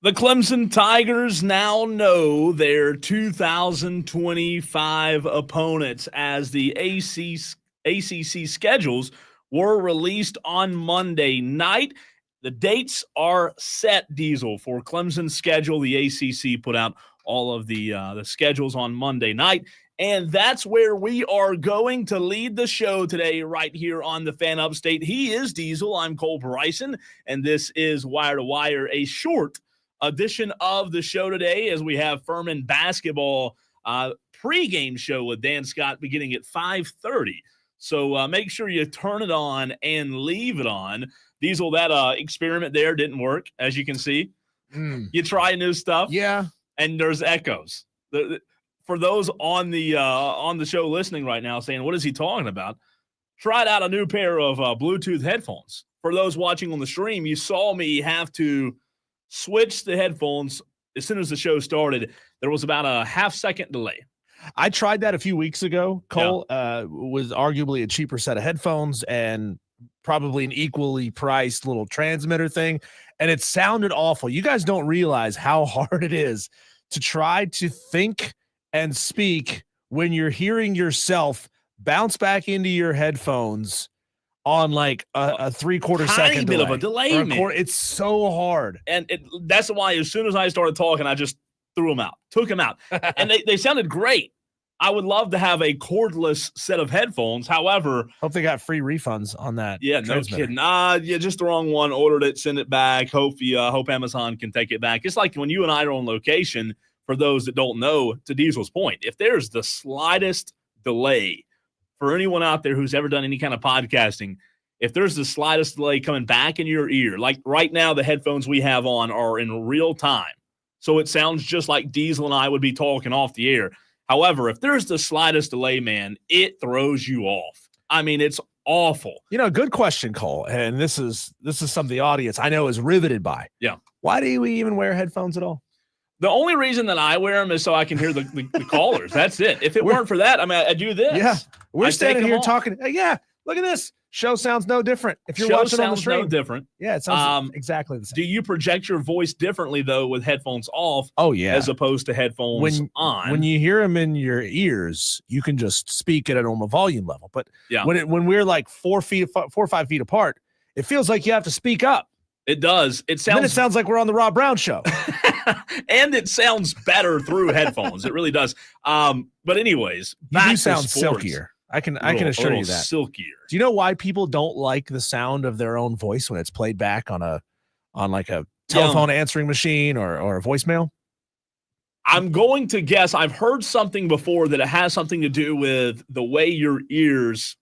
The Clemson Tigers now know their 2025 opponents as the ACC schedules were released on Monday night. The dates are set, Diesel, for Clemson's schedule. The ACC put out all of the schedules on Monday night, and that's where we are going to lead the show today right here on the Fan Upstate. He is Diesel. I'm Cole Bryson, and this is Wire to Wire, a short edition of the show today as we have Furman basketball pregame show with Dan Scott beginning at 5:30. So make sure you turn it on and leave it on. Diesel, that experiment there didn't work, as you can see. You try new stuff. Yeah. And there's echoes. For those on the show listening right now saying, what is he talking about? Tried out a new pair of Bluetooth headphones. For those watching on the stream, you saw me have to switch the headphones as soon as the show started. There was about a half-second delay. I tried that a few weeks ago. Cole was arguably a cheaper set of headphones and probably an equally priced little transmitter thing, and it sounded awful. You guys don't realize how hard it is to try to think and speak when you're hearing yourself bounce back into your headphones on like a 3/4 second bit of a delay, man. It's so hard. And that's why as soon as I started talking, I just threw them out, took them out. And they sounded great. I would love to have a cordless set of headphones. However, hope they got free refunds on that. Yeah, no kidding. Just the wrong one. Ordered it, send it back. Hope Amazon can take it back. It's like when you and I are on location, for those that don't know, to Diesel's point, if there's the slightest delay for anyone out there who's ever done any kind of podcasting, if there's the slightest delay coming back in your ear, like right now the headphones we have on are in real time. So it sounds just like Diesel and I would be talking off the air. However, if there's the slightest delay, man, it throws you off. I mean, it's awful. You know, good question, Cole. And this is something the audience I know is riveted by. Yeah. Why do we even wear headphones at all? The only reason that I wear them is so I can hear the callers. That's it. If it weren't for that, I mean, I do this. Yeah. We're standing here talking. Yeah. Look at this. Show sounds no different. If you're watching on the stream, no different. Yeah, it sounds exactly the same. Do you project your voice differently though with headphones off? Oh yeah, as opposed to headphones on. When you hear them in your ears, you can just speak at a normal volume level. But yeah, when we're like 4 or 5 feet apart, it feels like you have to speak up. It does. It sounds like we're on the Rob Brown show, and it sounds better through headphones. It really does. But anyways, you do sound silkier. I can assure you that. Silkier. Do you know why people don't like the sound of their own voice when it's played back on like a telephone answering machine or a voicemail? I'm going to guess I've heard something before that it has something to do with the way your ears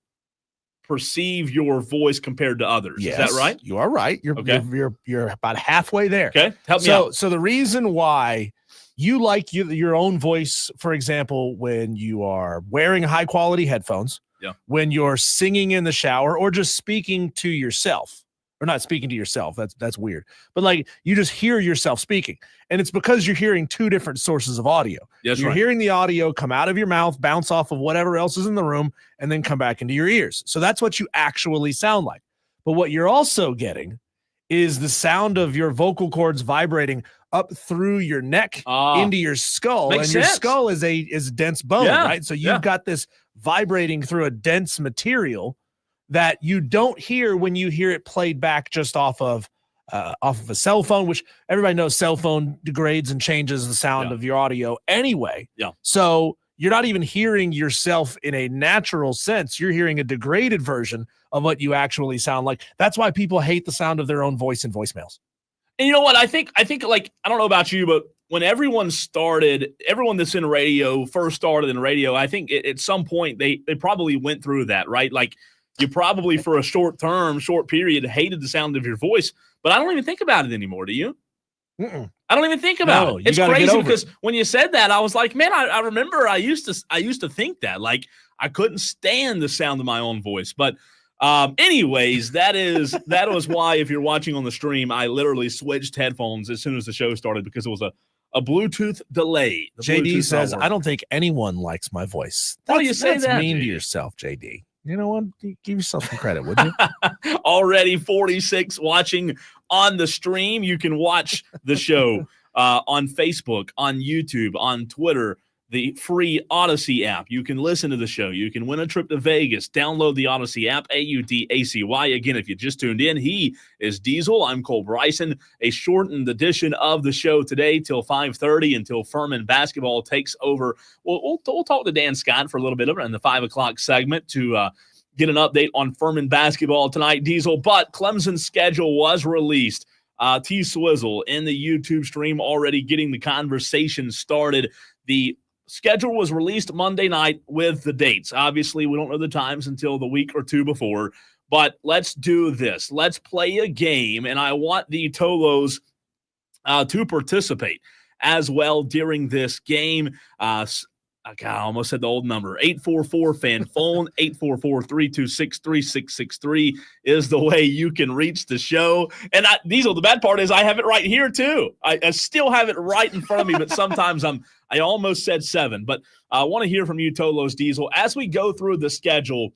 perceive your voice compared to others. Yes, is that right? You are right. You're about halfway there. Okay. Help me out. So the reason why you like your own voice, for example, when you are wearing high quality headphones, when you're singing in the shower or just speaking to yourself, or not speaking to yourself. That's weird. But like you just hear yourself speaking, and it's because you're hearing two different sources of audio. You're hearing the audio come out of your mouth, bounce off of whatever else is in the room, and then come back into your ears. So that's what you actually sound like. But what you're also getting is the sound of your vocal cords vibrating up through your neck into your skull. And your skull is dense bone, right? So you've got this vibrating through a dense material that you don't hear when you hear it played back just off of a cell phone, which everybody knows cell phone degrades and changes the sound of your audio anyway. Yeah. So you're not even hearing yourself in a natural sense. You're hearing a degraded version of what you actually sound like. That's why people hate the sound of their own voice in voicemails. And you know what? I think like, I don't know about you, but when everyone that's in radio first started in radio, I think at some point they probably went through that, right? Like you probably for a short period hated the sound of your voice, but I don't even think about it anymore. Do you? Mm-mm. I don't even think about it. It's crazy because when you said that, I was like, man, I remember I used to think that, like I couldn't stand the sound of my own voice. But anyways, that was why, if you're watching on the stream, I literally switched headphones as soon as the show started because it was a Bluetooth delay. JD says, I don't think anyone likes my voice. You say that's that mean to yourself, JD. You know what? Give yourself some credit, would you? Already 46 watching on the stream. You can watch the show on Facebook, on YouTube, on Twitter, the free Odyssey app. You can listen to the show. You can win a trip to Vegas. Download the Odyssey app, AUDACY. Again, if you just tuned in, he is Diesel. I'm Cole Bryson. A shortened edition of the show today till 5:30 until Furman basketball takes over. We'll talk to Dan Scott for a little bit in the 5 o'clock segment to get an update on Furman basketball tonight, Diesel. But Clemson's schedule was released. T-Swizzle in the YouTube stream already getting the conversation started. The schedule was released Monday night with the dates. Obviously, we don't know the times until the week or two before, but let's do this. Let's play a game, and I want the Tolos to participate as well during this game. I almost said the old number. 844-FAN phone, 844-326-3663 is the way you can reach the show. And Diesel, the bad part is I have it right here too. I still have it right in front of me, but sometimes I almost said 7. But I want to hear from you, Tolos, Diesel. As we go through the schedule,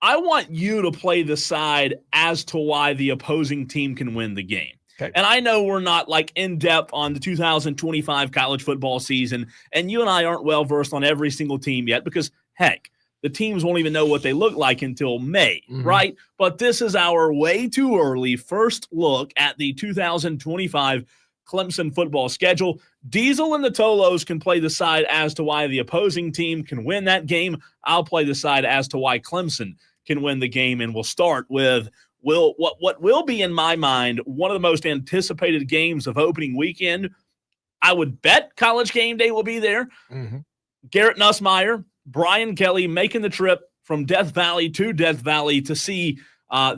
I want you to play the side as to why the opposing team can win the game. Okay. And I know we're not like in depth on the 2025 college football season, and you and I aren't well versed on every single team yet because, heck, the teams won't even know what they look like until May, right? But this is our way too early first look at the 2025 Clemson football schedule. Diesel and the Tolos can play the side as to why the opposing team can win that game. I'll play the side as to why Clemson can win the game, and we'll start with what will be, in my mind, one of the most anticipated games of opening weekend. I would bet College Game Day will be there. Garrett Nussmeier, Brian Kelly making the trip from Death Valley to Death Valley to see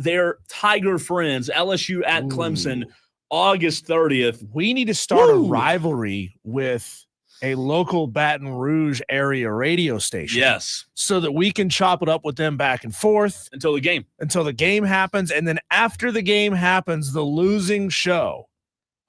their Tiger friends, LSU at Clemson, August 30th. We need to start a rivalry with a local Baton Rouge area radio station. Yes. So that we can chop it up with them back and forth. Until the game happens. And then after the game happens, the losing show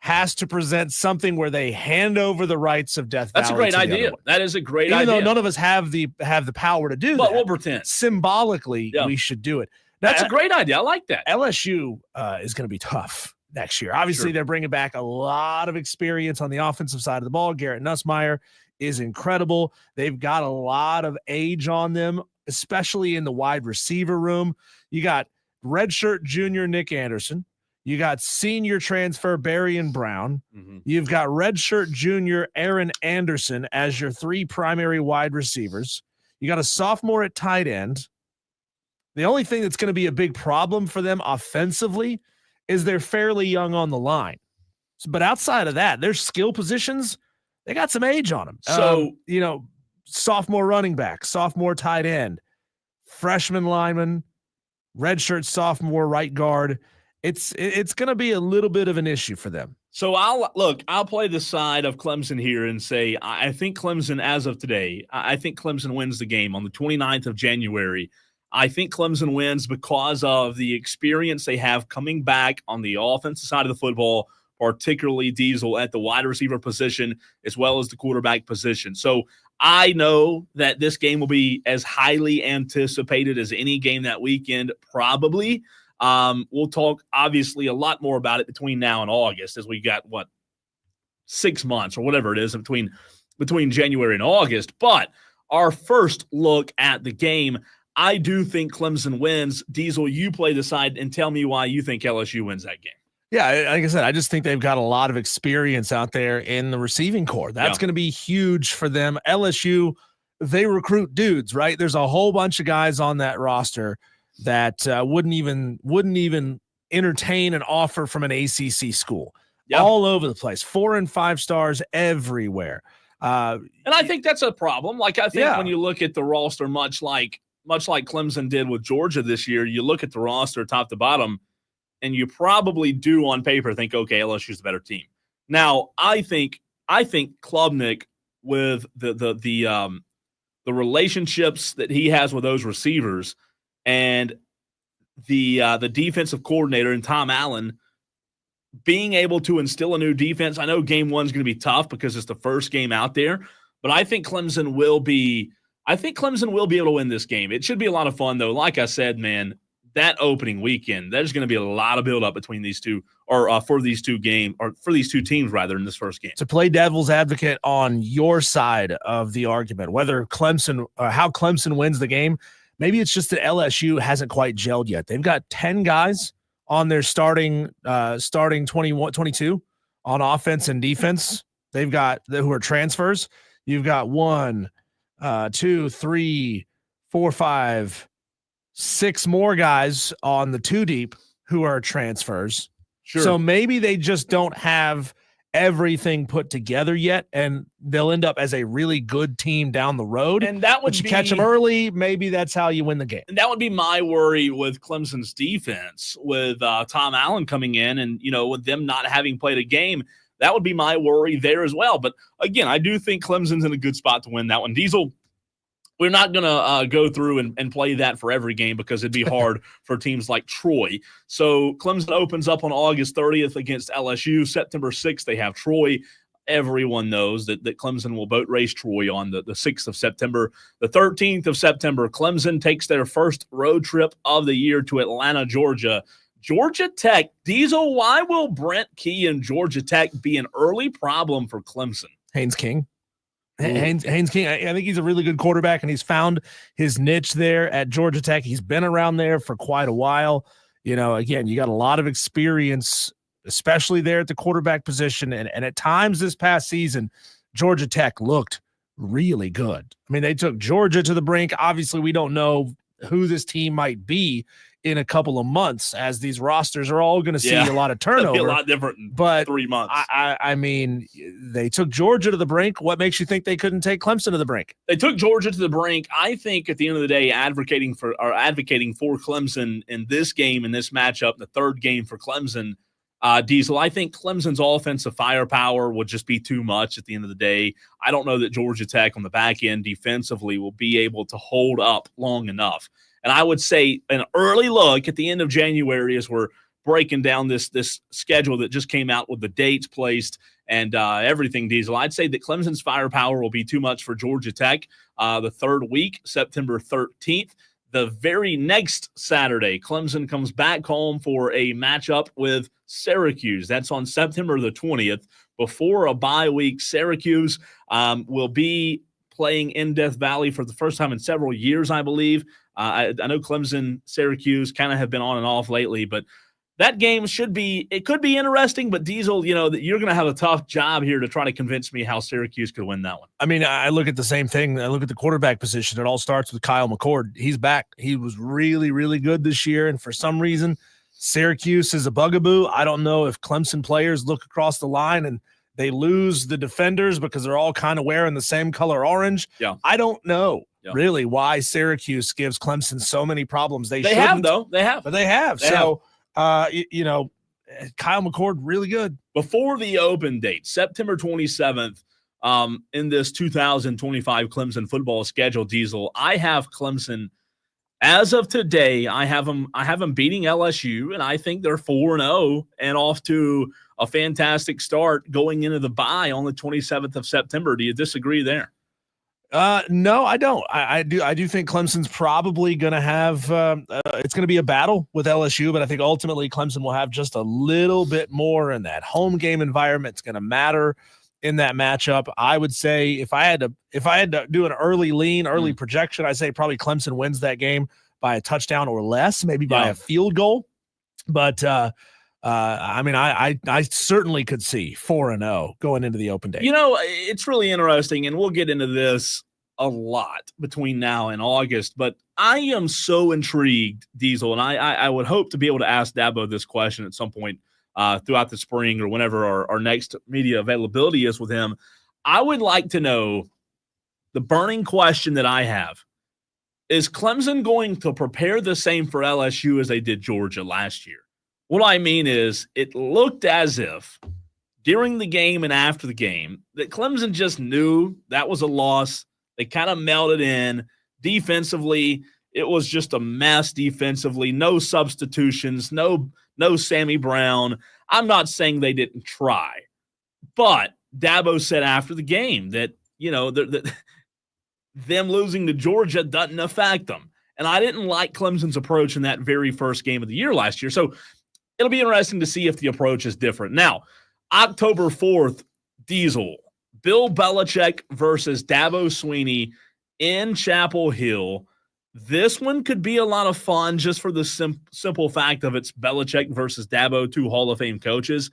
has to present something where they hand over the rights of Death Valley. That's a great idea. That is a great idea. Even though none of us have the power to do that. But we'll pretend. Symbolically, we should do it. That's a great idea. I like that. LSU is going to be tough next year. Obviously, they're bringing back a lot of experience on the offensive side of the ball. Garrett Nussmeier is incredible. They've got a lot of age on them, especially in the wide receiver room. You got redshirt junior Nick Anderson. You got senior transfer Barrion Brown. You've got redshirt junior Aaron Anderson as your 3 primary wide receivers. You got a sophomore at tight end. The only thing that's going to be a big problem for them offensively is they're fairly young on the line. But outside of that, their skill positions, they got some age on them. So, sophomore running back, sophomore tight end, freshman lineman, redshirt sophomore right guard. It's going to be a little bit of an issue for them. So I'll play the side of Clemson here and say, I think Clemson, as of today, I think Clemson wins the game on the 29th of January. I think Clemson wins because of the experience they have coming back on the offensive side of the football, particularly Diesel at the wide receiver position as well as the quarterback position. So I know that this game will be as highly anticipated as any game that weekend, probably. We'll talk, obviously, a lot more about it between now and August as we got, 6 months or whatever it is between January and August. But our first look at the game, I do think Clemson wins. Diesel, you play the side and tell me why you think LSU wins that game. Yeah, like I said, I just think they've got a lot of experience out there in the receiving corps. That's going to be huge for them. LSU, they recruit dudes, right? There's a whole bunch of guys on that roster that wouldn't even entertain an offer from an ACC school. All over the place, 4 and 5 stars everywhere. And I think that's a problem. Like, I think when you look at the roster, much like Clemson did with Georgia this year, you look at the roster top to bottom, and you probably do on paper think, okay, LSU's the better team. Now, I think Klubnik, with the relationships that he has with those receivers and the defensive coordinator and Tom Allen being able to instill a new defense. I know game 1 is going to be tough because it's the first game out there, but I think Clemson will be I think Clemson will be able to win this game. It should be a lot of fun, though. Like I said, man, that opening weekend, there's going to be a lot of build-up between these two, or for these two teams, rather, in this first game. To play devil's advocate on your side of the argument, whether Clemson or how Clemson wins the game, maybe it's just that LSU hasn't quite gelled yet. They've got 10 guys on their starting 22 on offense and defense. They've got who are transfers. You've got 1, 2, 3, 4, 5, 6 more guys on the 2 deep who are transfers. Sure. So maybe they just don't have everything put together yet, and they'll end up as a really good team down the road. And that would you catch them early. Maybe that's how you win the game. And that would be my worry with Clemson's defense, with Tom Allen coming in, and with them not having played a game. That would be my worry there as well. But again, I do think Clemson's in a good spot to win that one. Diesel, we're not going to go through and play that for every game because it'd be hard for teams like Troy. So Clemson opens up on August 30th against LSU. September 6th, they have Troy. Everyone knows that Clemson will boat race Troy on the 6th of September. The 13th of September, Clemson takes their first road trip of the year to Atlanta, Georgia. Georgia Tech. Diesel, why will Brent Key and Georgia Tech be an early problem for Clemson? Haynes King. Haynes King, I think he's a really good quarterback, and he's found his niche there at Georgia Tech. He's been around there for quite a while. Again, you got a lot of experience, especially there at the quarterback position. And at times this past season, Georgia Tech looked really good. I mean, they took Georgia to the brink. Obviously, we don't know who this team might be in a couple of months, as these rosters are all going to see a lot of turnover. It'll be a lot different in 3 months. I mean, they took Georgia to the brink. What makes you think they couldn't take Clemson to the brink? They took Georgia to the brink. I think at the end of the day, advocating for Clemson in this game, in this matchup, the third game for Clemson, Diesel, I think Clemson's offensive firepower would just be too much at the end of the day. I don't know that Georgia Tech on the back end defensively will be able to hold up long enough. And I would say an early look at the end of January, as we're breaking down this schedule that just came out with the dates placed and everything, Diesel, I'd say that Clemson's firepower will be too much for Georgia Tech. The third week, September 13th, the very next Saturday, Clemson comes back home for a matchup with Syracuse. That's on September the 20th. Before a bye week, Syracuse will be playing in Death Valley for the first time in several years, I believe. I know Clemson, Syracuse kind of have been on and off lately, but that game could be interesting. But Diesel, that you're going to have a tough job here to try to convince me how Syracuse could win that one. I mean, I look at the same thing. I look at the quarterback position. It all starts with Kyle McCord. He's back. He was really, really good this year. And for some reason, Syracuse is a bugaboo. I don't know if Clemson players look across the line and they lose the defenders because they're all kind of wearing the same color orange. Yeah. I don't know really why Syracuse gives Clemson so many problems. They have, though. They have. But they have. Kyle McCord, really good. Before the open date, September 27th, in this 2025 Clemson football schedule, Diesel, I have Clemson. As of today, I have them beating LSU, and I think they're 4-0 and off to a fantastic start going into the bye on the 27th of September. Do you disagree there? No, I don't. I do think Clemson's probably going to have it's going to be a battle with LSU, but I think ultimately Clemson will have just a little bit more in that home game environment. It's going to matter in that matchup. I would say if I had to do an early projection, I'd say probably Clemson wins that game by a touchdown or less, maybe by a field goal. But I mean, I certainly could see 4-0 going into the open day. It's really interesting, and we'll get into this a lot between now and August, but I am so intrigued, Diesel, and I would hope to be able to ask Dabo this question at some point throughout the spring or whenever our next media availability is with him. I would like to know the burning question that I have. Is Clemson going to prepare the same for LSU as they did Georgia last year? What I mean is, it looked as if during the game and after the game that Clemson just knew that was a loss. They kind of melted in. Defensively, it was just a mess defensively. No substitutions, no Sammy Brown. I'm not saying they didn't try, but Dabo said after the game that, them losing to Georgia doesn't affect them. And I didn't like Clemson's approach in that very first game of the year last year. So it'll be interesting to see if the approach is different. Now, October 4th, Diesel, Bill Belichick versus Dabo Swinney in Chapel Hill. This one could be a lot of fun just for the simple fact of it's Belichick versus Dabo, two Hall of Fame coaches.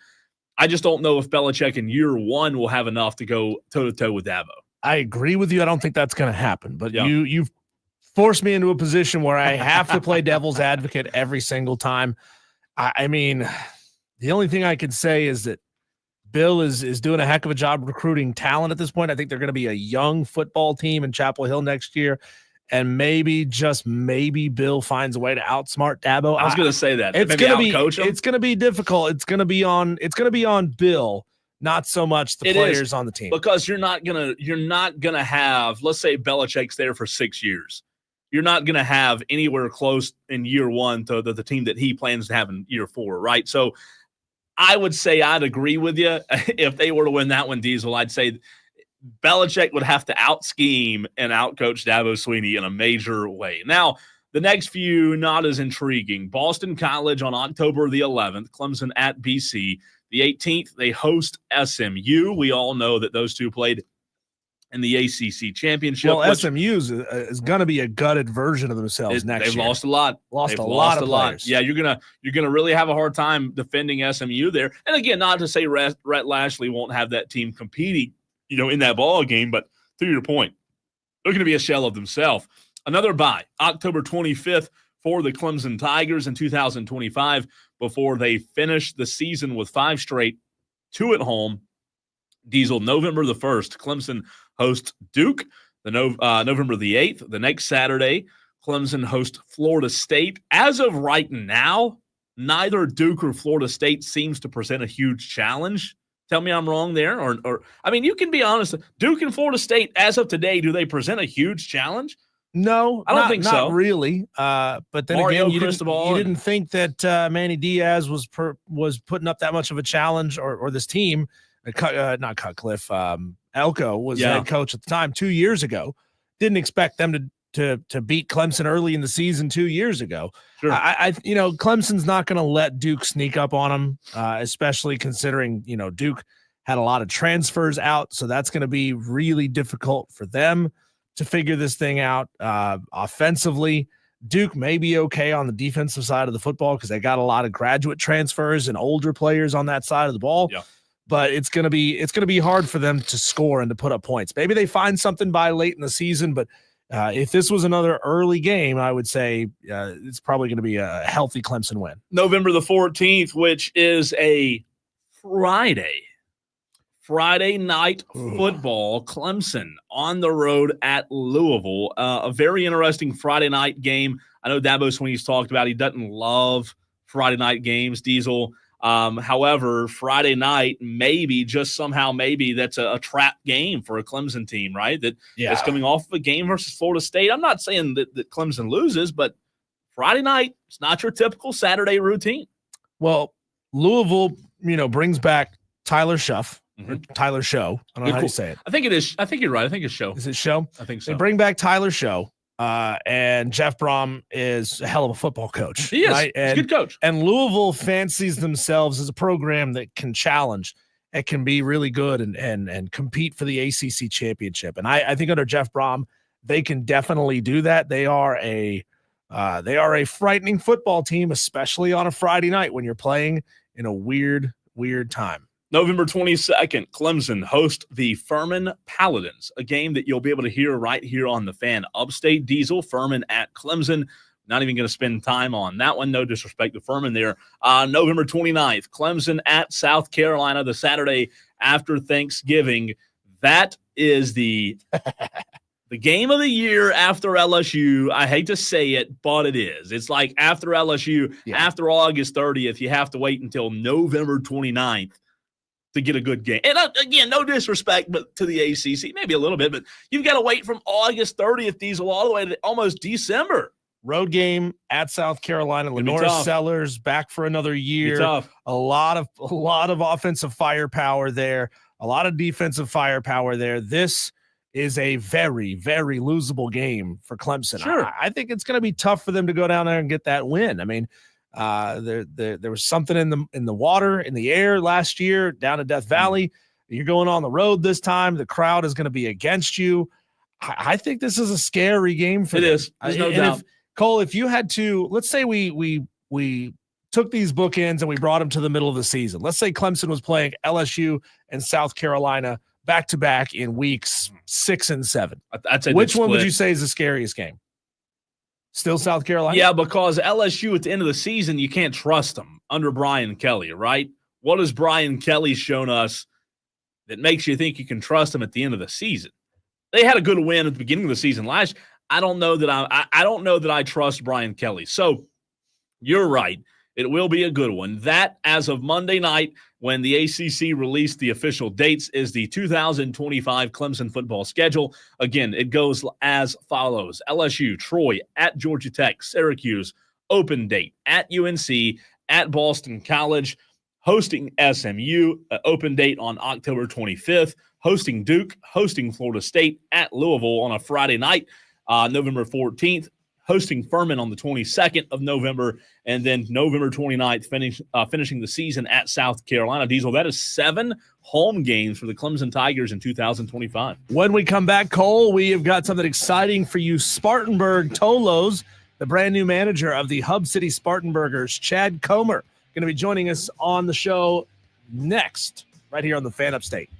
I just don't know if Belichick in year one will have enough to go toe-to-toe with Dabo. I agree with you. I don't think that's going to happen. But you've forced me into a position where I have to play devil's advocate every single time. I mean, the only thing I can say is that Bill is doing a heck of a job recruiting talent at this point. I think they're going to be a young football team in Chapel Hill next year. And maybe, just maybe, Bill finds a way to outsmart Dabo. I was going to say that. It's going to be difficult. It's going to be on Bill, not so much the players on the team. Because you're not gonna have, let's say Belichick's there for 6 years. You're not going to have anywhere close in year one to the team that he plans to have in year 4, right? So I would say I'd agree with you. If they were to win that one, Diesel, I'd say Belichick would have to out-scheme and out-coach Dabo Swinney in a major way. Now, the next few, not as intriguing. Boston College on October the 11th, Clemson at BC. The 18th, they host SMU. We all know that those two played in the ACC championship. Well, SMU is going to be a gutted version of themselves next year. They've lost a lot. They've lost a lot. Yeah, you're gonna really have a hard time defending SMU there. And again, not to say Rhett Lashley won't have that team competing, in that ball game, but to your point, they're going to be a shell of themselves. Another bye, October 25th for the Clemson Tigers in 2025 before they finish the season with 5 straight, 2 at home. Diesel, November the 1st, Clemson hosts Duke. November the 8th, the next Saturday, Clemson hosts Florida State. As of right now, neither Duke or Florida State seems to present a huge challenge. Tell me I'm wrong there. Or I mean, you can be honest. Duke and Florida State, as of today, do they present a huge challenge? No, I don't think so. Not really. But then Mario again, you Cristobal didn't think that Manny Diaz was putting up that much of a challenge, or this team, not Cutcliffe, Elko was head coach at the time 2 years ago. Didn't expect them to beat Clemson early in the season 2 years ago. Sure. Clemson's not going to let Duke sneak up on them, especially considering, Duke had a lot of transfers out. So that's going to be really difficult for them to figure this thing out. Offensively, Duke may be okay on the defensive side of the football because they got a lot of graduate transfers and older players on that side of the ball. Yeah. But it's gonna be hard for them to score and to put up points. Maybe they find something by late in the season, but if this was another early game, I would say it's probably going to be a healthy Clemson win. November the 14th, which is a Friday night football. Clemson on the road at Louisville. A very interesting Friday night game. I know Dabo Swinney's talked about he doesn't love Friday night games, Diesel. However, Friday night, maybe that's a trap game for a Clemson team, right? That's coming off of a game versus Florida State. I'm not saying that Clemson loses, but Friday night, it's not your typical Saturday routine. Well, Louisville, brings back Tyler Shuff. Or Tyler Show. I don't know how you say it. I think it is. I think you're right. I think it's Show. Is it Show? I think so. They bring back Tyler Show. And Jeff Brom is a hell of a football coach. He is. Right? He's a good coach. And Louisville fancies themselves as a program that can challenge. It can be really good and compete for the ACC championship. And I think under Jeff Brom, they can definitely do that. They are a frightening football team, especially on a Friday night when you're playing in a weird time. November 22nd, Clemson host the Furman Paladins, a game that you'll be able to hear right here on the Fan. Upstate Diesel, Furman at Clemson. Not even going to spend time on that one. No disrespect to Furman there. November 29th, Clemson at South Carolina, the Saturday after Thanksgiving. That is the game of the year after LSU. I hate to say it, but it is. It's like after LSU, after August 30th, you have to wait until November 29th. To get a good game. And again, no disrespect but to the ACC, maybe a little bit, but you've got to wait from August 30th, Diesel, all the way to almost December. Road game at South Carolina. Lenore Sellers back for another year. A lot of offensive firepower there. A lot of defensive firepower there. This is a very, very losable game for Clemson. Sure. I think it's going to be tough for them to go down there and get that win. I mean, there was something in the water, in the air last year down at Death Valley. You're going on the road this time. The crowd is going to be against you. I think this is a scary game for them. It is. There's no doubt. Cole, if you had to, let's say we took these bookends and we brought them to the middle of the season. Let's say Clemson was playing LSU and South Carolina back-to-back in weeks 6 and 7. I'd say which one would you say is the scariest game? Still South Carolina? Yeah, because LSU at the end of the season, you can't trust them under Brian Kelly, right? What has Brian Kelly shown us that makes you think you can trust them at the end of the season? They had a good win at the beginning of the season last year. I don't know that I trust Brian Kelly. So you're right. It will be a good one. That, as of Monday night, when the ACC released the official dates, is the 2025 Clemson football schedule. Again, it goes as follows. LSU, Troy, at Georgia Tech, Syracuse, open date, at UNC, at Boston College, hosting SMU, open date on October 25th, hosting Duke, hosting Florida State, at Louisville on a Friday night, November 14th, hosting Furman on the 22nd of November, and then November 29th, finishing the season at South Carolina. Diesel, that is 7 home games for the Clemson Tigers in 2025. When we come back, Cole, we have got something exciting for you. Spartanburg Tolos, the brand new manager of the Hub City Spartanburgers, Chad Comer, going to be joining us on the show next, right here on the Fan Upstate.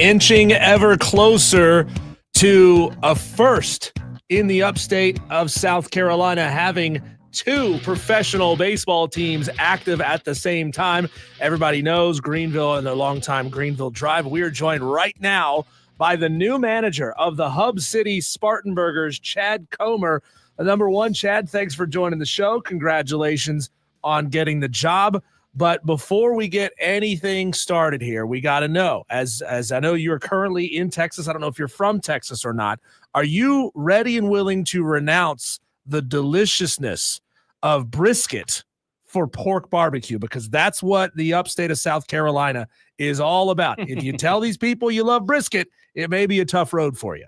inching ever closer to a first in the upstate of South Carolina, having two professional baseball teams active at the same time. Everybody knows Greenville and their longtime Greenville Drive. We are joined right now by the new manager of the Hub City Spartanburgers, Chad Comer. Number one, Chad, thanks for joining the show. Congratulations on getting the job. But before we get anything started here, we got to know, as I know you're currently in Texas, I don't know if you're from Texas or not, are you ready and willing to renounce the deliciousness of brisket for pork barbecue? Because that's what the upstate of South Carolina is all about. If you tell these people you love brisket, it may be a tough road for you.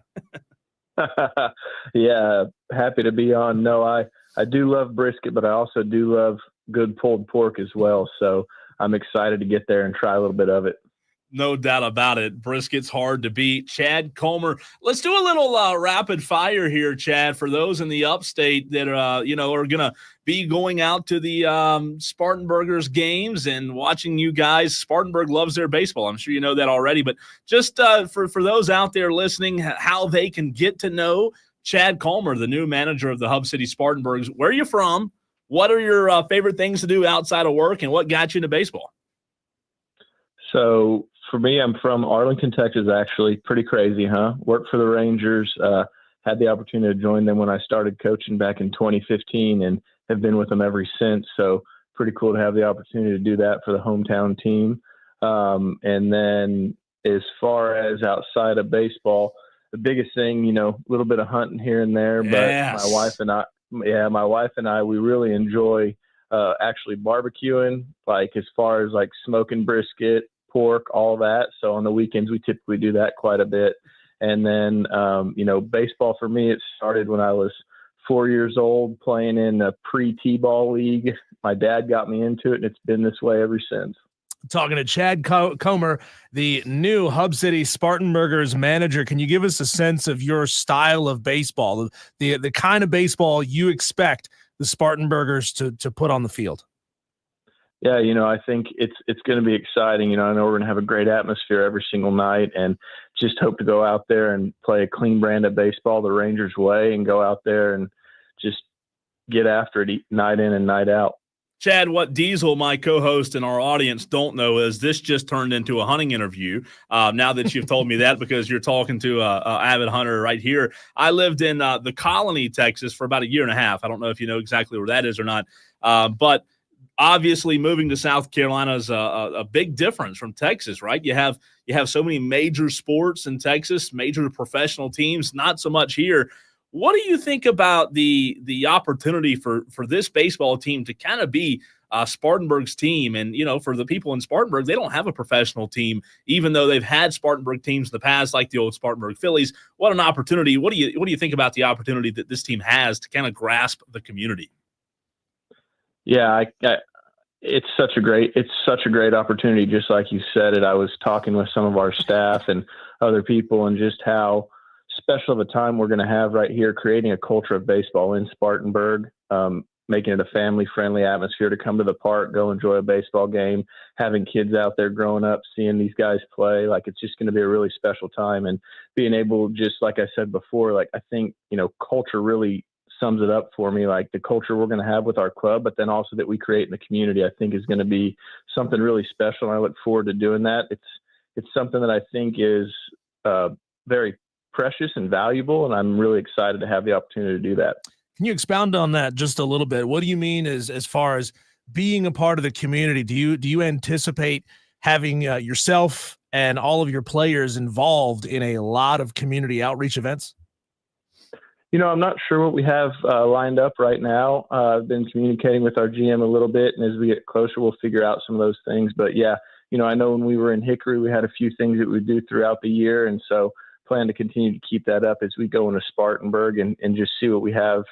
Yeah, happy to be on. No, I do love brisket, but I also do love good pulled pork as well. So I'm excited to get there and try a little bit of it. No doubt about it. Brisket's hard to beat. Chad Comer. Let's do a little rapid fire here, Chad, for those in the upstate that are going to be going out to the Spartanburgers games and watching you guys. Spartanburg loves their baseball. I'm sure you know that already, but just for those out there listening, how they can get to know Chad Comer, the new manager of the Hub City Spartanburgers. Where are you from? What are your favorite things to do outside of work, and what got you into baseball? So for me, I'm from Arlington, Texas, actually. Pretty crazy, huh? Worked for the Rangers, had the opportunity to join them when I started coaching back in 2015 and have been with them ever since. So pretty cool to have the opportunity to do that for the hometown team. And then as far as outside of baseball, the biggest thing, a little bit of hunting here and there, yes. But my wife and I, we really enjoy actually barbecuing, like as far as like smoking brisket, pork, all that. So on the weekends, we typically do that quite a bit. And then, baseball for me, it started when I was 4 years old playing in a pre-T-ball league. My dad got me into it, and it's been this way ever since. Talking to Chad Comer, the new Hub City Spartanburgers manager. Can you give us a sense of your style of baseball, the kind of baseball you expect the Spartanburgers to put on the field? Yeah, I think it's going to be exciting. I know we're going to have a great atmosphere every single night, and just hope to go out there and play a clean brand of baseball the Rangers way and go out there and just get after it night in and night out. Chad, what Diesel, my co-host, and our audience don't know is this just turned into a hunting interview. Now that you've told me that, because you're talking to a avid hunter right here. I lived in the Colony, Texas, for about a year and a half. I don't know if you know exactly where that is or not, but obviously moving to South Carolina is a big difference from Texas, right? You have so many major sports in Texas, major professional teams, not so much here. What do you think about the opportunity for this baseball team to kind of be Spartanburg's team? And, for the people in Spartanburg, they don't have a professional team, even though they've had Spartanburg teams in the past, like the old Spartanburg Phillies. What an opportunity. What do you think about the opportunity that this team has to kind of grasp the community? Yeah, it's such a great opportunity. Just like you said it, I was talking with some of our staff and other people, and just how special of a time we're going to have right here, creating a culture of baseball in Spartanburg, making it a family-friendly atmosphere to come to the park, go enjoy a baseball game, having kids out there growing up, seeing these guys play. Like, it's just going to be a really special time, and being able, just like I said before, like, I think, culture really sums it up for me. Like, the culture we're going to have with our club, but then also that we create in the community, I think is going to be something really special. And I look forward to doing that. It's something that I think is very precious and valuable, and I'm really excited to have the opportunity to do that. Can you expound on that just a little bit? What do you mean as far as being a part of the community? Do you anticipate having yourself and all of your players involved in a lot of community outreach events? I'm not sure what we have lined up right now. I've been communicating with our GM a little bit, and as we get closer, we'll figure out some of those things. But yeah, I know when we were in Hickory, we had a few things that we do throughout the year, and so plan to continue to keep that up as we go into Spartanburg and just see what we have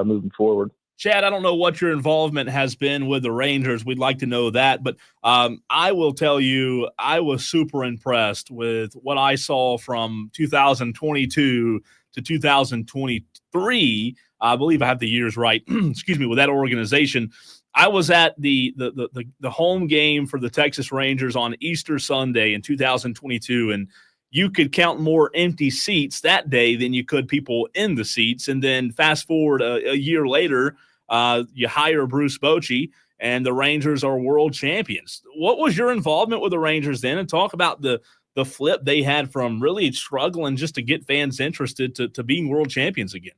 moving forward. Chad, I don't know what your involvement has been with the Rangers. We'd like to know that. But I will tell you, I was super impressed with what I saw from 2022 to 2023. I believe I have the years right. Excuse me, with that organization. I was at the home game for the Texas Rangers on Easter Sunday in 2022, and you could count more empty seats that day than you could people in the seats. And then fast forward a year later, you hire Bruce Bochy, and the Rangers are world champions. What was your involvement with the Rangers then? And talk about the flip they had from really struggling just to get fans interested to being world champions again.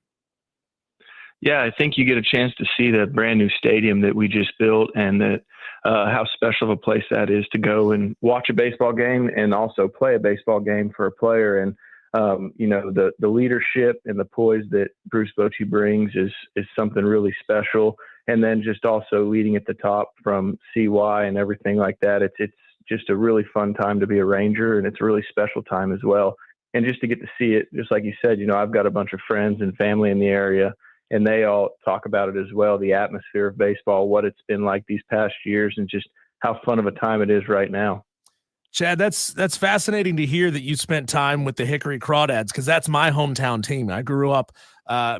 Yeah, I think you get a chance to see the brand new stadium that we just built, and that how special of a place that is to go and watch a baseball game and also play a baseball game for a player. And the leadership and the poise that Bruce Bochy brings is something really special. And then just also leading at the top from CY and everything like that. It's just a really fun time to be a Ranger, and it's a really special time as well. And just to get to see it, just like you said, I've got a bunch of friends and family in the area, and they all talk about it as well, the atmosphere of baseball, what it's been like these past years, and just how fun of a time it is right now. Chad, that's fascinating to hear that you spent time with the Hickory Crawdads, because that's my hometown team. I grew up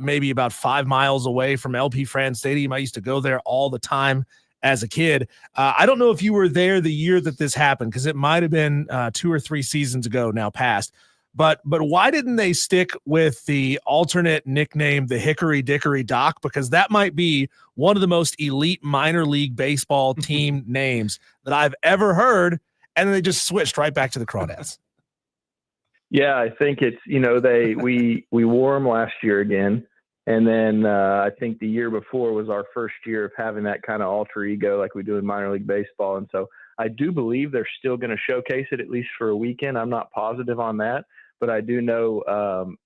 maybe about 5 miles away from LP Fran Stadium. I used to go there all the time as a kid. I don't know if you were there the year that this happened, because it might have been 2 or 3 seasons ago now past. But why didn't they stick with the alternate nickname, the Hickory Dickory Dock? Because that might be one of the most elite minor league baseball team names that I've ever heard. And then they just switched right back to the Crawdads. Yeah, I think it's, we wore them last year again. And then I think the year before was our first year of having that kind of alter ego like we do in minor league baseball. And so I do believe they're still going to showcase it at least for a weekend. I'm not positive on that, but I do know,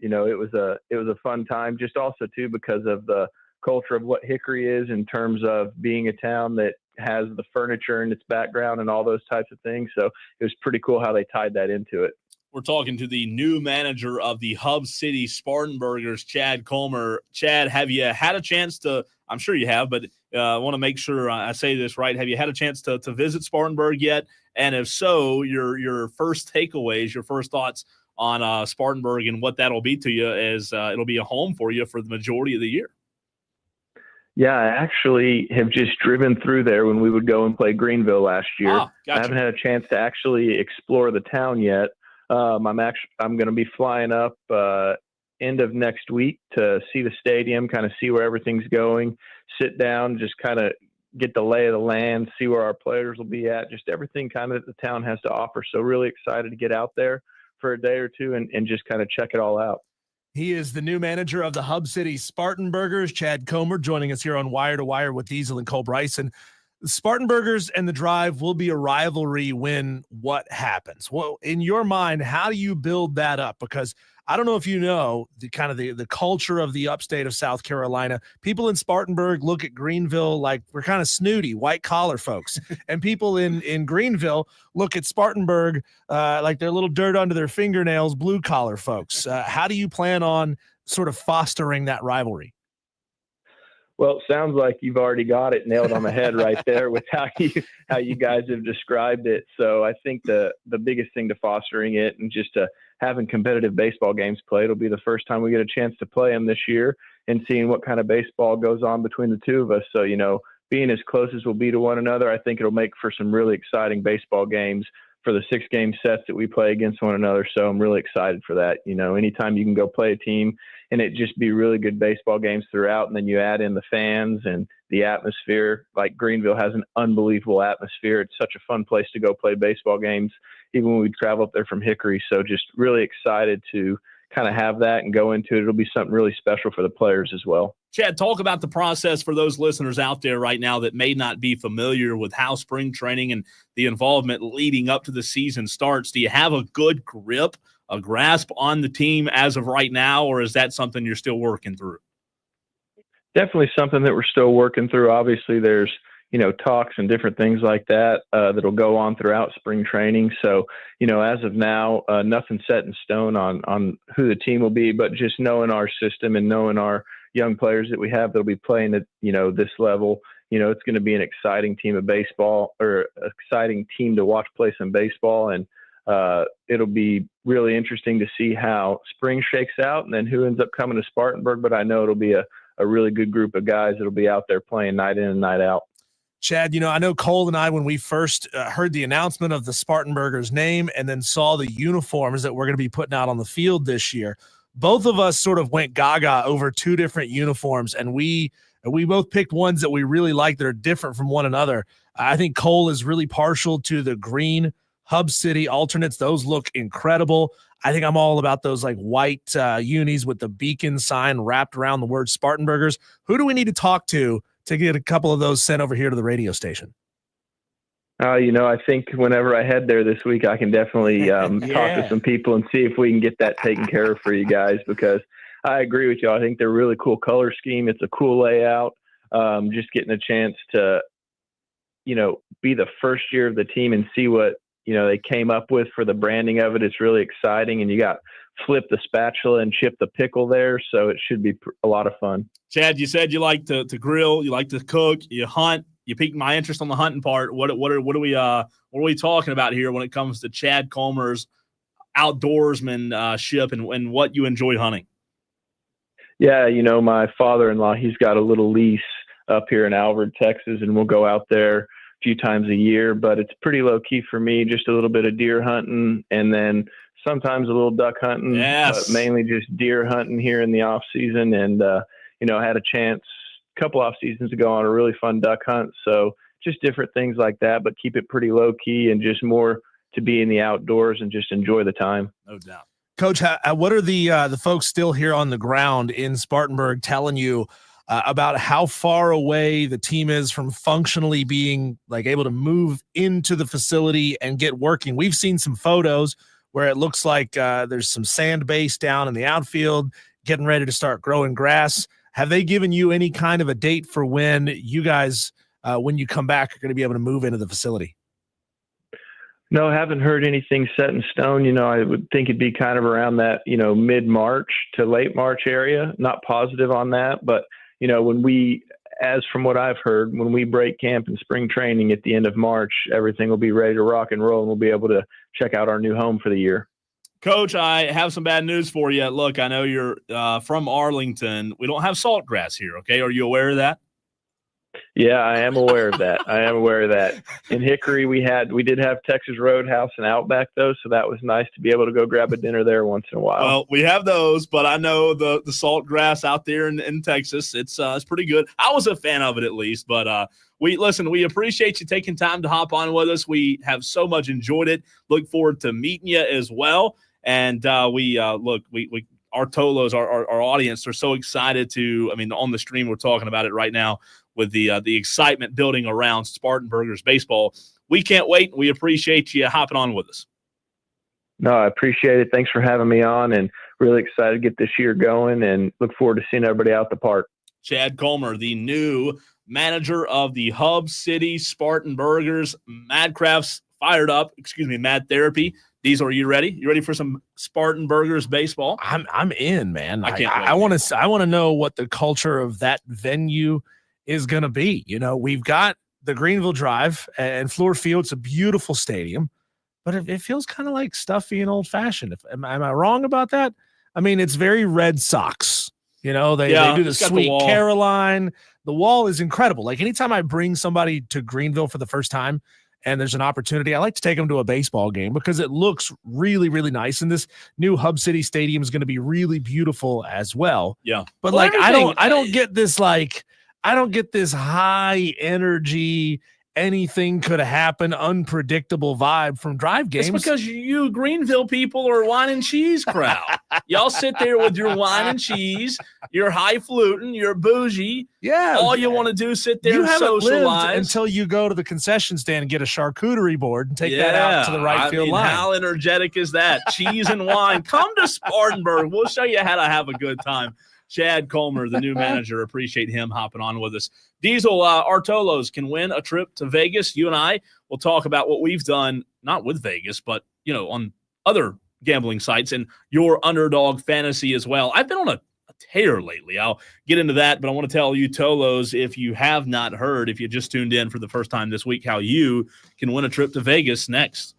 it was a fun time, just also too because of the culture of what Hickory is in terms of being a town that has the furniture in its background and all those types of things. So it was pretty cool how they tied that into it. We're talking to the new manager of the Hub City Spartanburgers, Chad Comer. Chad, have you had a chance to – I'm sure you have, but I want to make sure I say this right. Have you had a chance to visit Spartanburg yet? And if so, your first takeaways, your first thoughts on Spartanburg and what that'll be to you as it'll be a home for you for the majority of the year. Yeah, I actually have just driven through there when we would go and play Greenville last year. Gotcha. I haven't had a chance to actually explore the town yet. I'm going to be flying up end of next week to see the stadium, kind of see where everything's going, sit down, just kind of get the lay of the land, see where our players will be at, just everything kind of that the town has to offer. So really excited to get out there for a day or two and just kind of check it all out. He is the new manager of the Hub City Spartanburgers, Chad Comer, joining us here on Wire to Wire with Diesel and Cole Bryson. The Spartanburgers and the Drive will be a rivalry when what happens? Well, in your mind, how do you build that up? Because I don't know if you know the kind of the culture of the upstate of South Carolina. People in Spartanburg look at Greenville like we're kind of snooty, white collar folks. And people in Greenville look at Spartanburg like they're a little dirt under their fingernails, blue collar folks. How do you plan on sort of fostering that rivalry? Well, it sounds like you've already got it nailed on the head right there with how you guys have described it. So I think the biggest thing to fostering it and just having competitive baseball games played, it'll be the first time we get a chance to play them this year and seeing what kind of baseball goes on between the two of us. So, being as close as we'll be to one another, I think it'll make for some really exciting baseball games for the 6-game sets that we play against one another. So I'm really excited for that. Anytime you can go play a team and it just be really good baseball games throughout, and then you add in the fans and the atmosphere. Like Greenville has an unbelievable atmosphere. It's such a fun place to go play baseball games, even when we travel up there from Hickory. So just really excited to kind of have that and go into it. It'll be something really special for the players as well. Chad, talk about the process for those listeners out there right now that may not be familiar with how spring training and the involvement leading up to the season starts. Do you have a good grasp on the team as of right now, or is that something you're still working through? Definitely something that we're still working through. Obviously, there's talks and different things like that that'll go on throughout spring training. So, as of now, nothing set in stone on who the team will be, but just knowing our system and knowing our young players that we have that'll be playing at, this level, it's going to be an exciting team of baseball, or exciting team to watch play some baseball. And it'll be really interesting to see how spring shakes out and then who ends up coming to Spartanburg. But I know it'll be a really good group of guys that'll be out there playing night in and night out. Chad, I know Cole and I, when we first heard the announcement of the Spartanburgers name and then saw the uniforms that we're going to be putting out on the field this year, both of us sort of went gaga over two different uniforms, and we both picked ones that we really like that are different from one another. I think Cole is really partial to the green Hub City alternates. Those look incredible. I think I'm all about those like white unis with the beacon sign wrapped around the word Spartanburgers. Who do we need to talk to get a couple of those sent over here to the radio station? I think whenever I head there this week, I can definitely talk to some people and see if we can get that taken care of for you guys, because I agree with you. I think they're really cool color scheme. It's a cool layout. Just getting a chance to, be the first year of the team and see what, they came up with for the branding of it. It's really exciting. And you got Flip the Spatula and Chip the Pickle there. So it should be a lot of fun. Chad, you said you like to grill, you like to cook, you hunt. You piqued my interest on the hunting part. What are we talking about here when it comes to Chad Comer's outdoorsmanship and what you enjoy hunting? Yeah, my father-in-law, he's got a little lease up here in Alvord, Texas, and we'll go out there a few times a year, but it's pretty low-key for me, just a little bit of deer hunting and then sometimes a little duck hunting, but mainly just deer hunting here in the off-season. And, I had a chance a couple off-seasons ago on a really fun duck hunt, so just different things like that, but keep it pretty low-key and just more to be in the outdoors and just enjoy the time. No doubt. Coach, what are the folks still here on the ground in Spartanburg telling you about how far away the team is from functionally being like able to move into the facility and get working? We've seen some photos where it looks like there's some sand base down in the outfield, getting ready to start growing grass. Have they given you any kind of a date for when you guys, when you come back, are going to be able to move into the facility? No, I haven't heard anything set in stone. I would think it'd be kind of around that, mid-March to late March area. Not positive on that, but, from what I've heard, when we break camp and spring training at the end of March, everything will be ready to rock and roll, and we'll be able to check out our new home for the year. Coach, I have some bad news for you. Look, I know you're from Arlington. We don't have salt grass here, okay? Are you aware of that? Yeah, I am aware of that. In Hickory, we did have Texas Roadhouse and Outback, though, so that was nice to be able to go grab a dinner there once in a while. Well, we have those, but I know the salt grass out there in Texas, it's pretty good. I was a fan of it at least, but we appreciate you taking time to hop on with us. We have so much enjoyed it. Look forward to meeting you as well. And our Tolos, our audience, are so excited on the stream, we're talking about it right now with the excitement building around Spartanburgers baseball. We can't wait. We appreciate you hopping on with us. No, I appreciate it. Thanks for having me on, and really excited to get this year going and look forward to seeing everybody out the park. Chad Comer, the new manager of the Hub City Spartanburgers. Madcraft's fired up. Mad Therapy. Diesel, are you ready? You ready for some Spartanburgers baseball? I'm in, man. I can't wait. I want to know what the culture of that venue is going to be. We've got the Greenville Drive and Fluor Field. It's a beautiful stadium, but it feels kind of like stuffy and old fashioned. Am I wrong about that? It's very Red Sox. They do the Sweet Caroline. The wall is incredible. Like anytime I bring somebody to Greenville for the first time and there's an opportunity, I like to take them to a baseball game because it looks really, really nice. And this new Hub City Stadium is going to be really beautiful as well. Yeah. But I don't get this, I don't get this high energy, anything could happen, unpredictable vibe from drive games. It's because you Greenville people are wine and cheese crowd. Y'all sit there with your wine and cheese, you're highfalutin, you're bougie. Yeah. All you want to do is sit there and socialize. Lived until you go to the concession stand and get a charcuterie board and take that out to the right field line. How energetic is that? Cheese and wine. Come to Spartanburg. We'll show you how to have a good time. Chad Comer, the new manager, appreciate him hopping on with us. Diesel, our Tolos can win a trip to Vegas. You and I will talk about what we've done, not with Vegas, but, on other gambling sites and your underdog fantasy as well. I've been on a tear lately. I'll get into that, but I want to tell you Tolos, if you have not heard, if you just tuned in for the first time this week, how you can win a trip to Vegas next.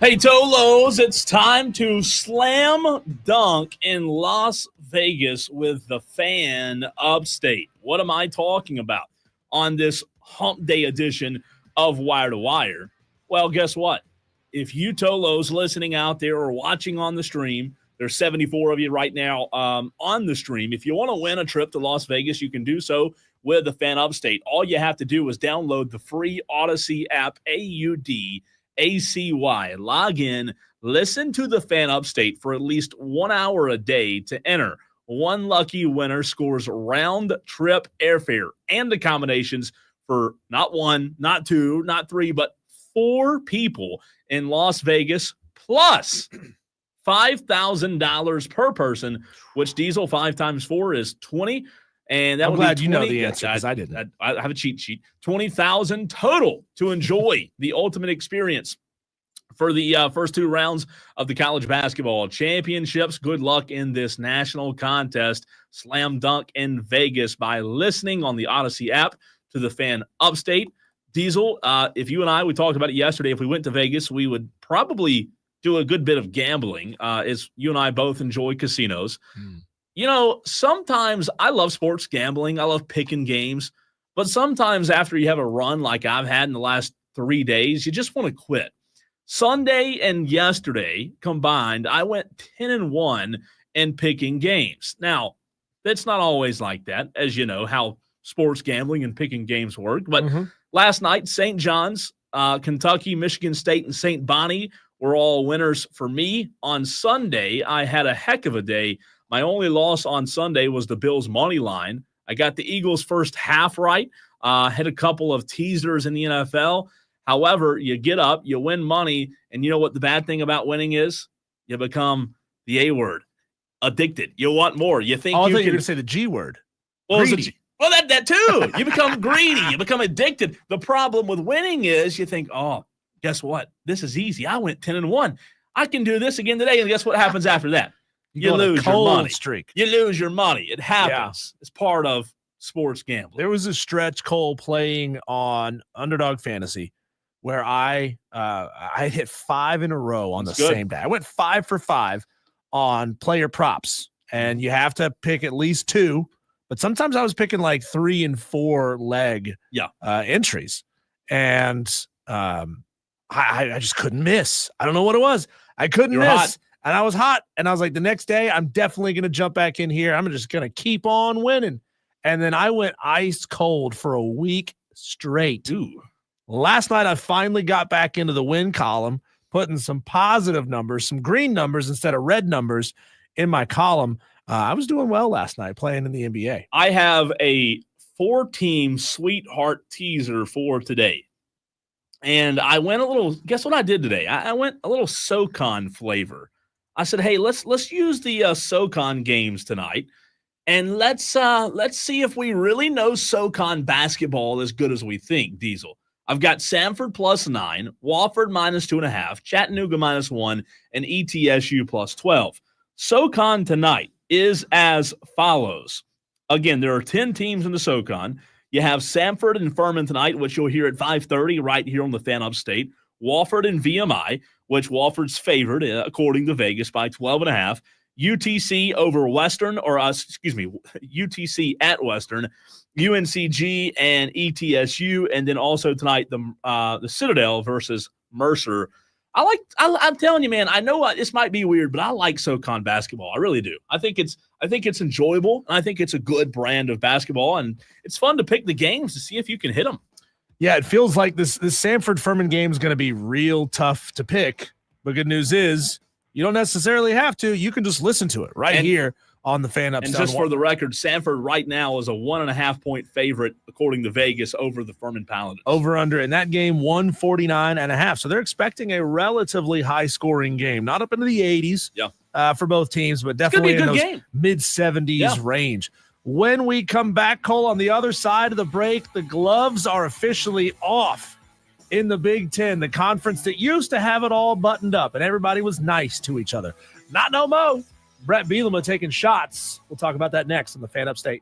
Hey, Tolos, it's time to slam dunk in Las Vegas with the Fan Upstate. What am I talking about on this hump day edition of Wire to Wire? Well, guess what? If you Tolos listening out there or watching on the stream, there's 74 of you right now on the stream. If you want to win a trip to Las Vegas, you can do so with the Fan Upstate. All you have to do is download the free Odyssey app, AUDACY, and log in, listen to the Fan Upstate for at least 1 hour a day to enter. One lucky winner scores round-trip airfare and accommodations for not one, not two, not three, but 4 people in Las Vegas, plus $5,000 per person, which Diesel 5 times 4 is 20. And that I'm would glad be 20, you know the answer because I didn't. I have a cheat sheet. 20,000 total to enjoy the ultimate experience for the first 2 rounds of the college basketball championships. Good luck in this national contest. Slam dunk in Vegas by listening on the Odyssey app to the Fan Upstate. Diesel, if you and I, we talked about it yesterday, if we went to Vegas, we would probably do a good bit of gambling, as you and I both enjoy casinos. You know, sometimes I love sports gambling. I love picking games. But sometimes after you have a run like I've had in the last 3 days, you just want to quit. Sunday and yesterday combined, I went 10-1 in picking games. Now, that's not always like that, as you know, how sports gambling and picking games work. But last night, St. John's, Kentucky, Michigan State, and St. Bonnie were all winners for me. On Sunday, I had a heck of a day. My only loss on Sunday was the Bills' money line. I got the Eagles' first half right. Had a couple of teasers in the NFL. However, you get up, you win money, and you know what the bad thing about winning is? You become the A word, addicted. You want more. You think I thought you you were can going to say the G word. well, Greedy. well, that too. You become greedy. You become addicted. The problem with winning is you think, oh, guess what? This is easy. I went 10-1. I can do this again today. And guess what happens after that? You lose your money. Streak. You lose your money. It happens. It's part of sports gambling. There was a stretch, Cole, playing on Underdog Fantasy where I hit 5 in a row on the same day. I went 5 for 5 on player props, and you have to pick at least 2. But sometimes I was picking like 3 and 4 leg entries, and I just couldn't miss. I don't know what it was. I couldn't miss. Hot. And I was hot. And I was like, the next day, I'm definitely going to jump back in here. I'm just going to keep on winning. And then I went ice cold for a week straight. Ooh. Last night, I finally got back into the win column, putting some positive numbers, some green numbers instead of red numbers in my column. I was doing well last night playing in the NBA. I have a 4-team sweetheart teaser for today. And I went a little, guess what I did today? I went a little SoCon flavor. I said, hey, let's use the SoCon games tonight, and let's see if we really know SoCon basketball as good as we think, Diesel. I've got Samford +9, Wofford -2.5, Chattanooga -1, and ETSU +12. SoCon tonight is as follows. Again, there are 10 teams in the SoCon. You have Samford and Furman tonight, which you'll hear at 5:30 right here on the Fan Upstate. Wofford and VMI, which Wofford's favored, according to Vegas, by 12.5. UTC over Western, UTC at Western, UNCG and ETSU, and then also tonight the Citadel versus Mercer. I'm telling you, man, I know this might be weird, but I like SoCon basketball. I really do. I think it's enjoyable, and I think it's a good brand of basketball, and it's fun to pick the games to see if you can hit them. Yeah, it feels like this Samford Furman game is going to be real tough to pick. But good news is you don't necessarily have to. You can just listen to it here on the Fan Upstate. And just for the record, Samford right now is a 1.5-point favorite, according to Vegas, over the Furman Paladins. Over under in that game, 149.5. So they're expecting a relatively high-scoring game, not up into the 80s for both teams, but definitely in those mid-70s range. When we come back, Cole, on the other side of the break, the gloves are officially off in the Big Ten, the conference that used to have it all buttoned up and everybody was nice to each other. Not no mo. Bret Bielema taking shots. We'll talk about that next on the Fan Upstate.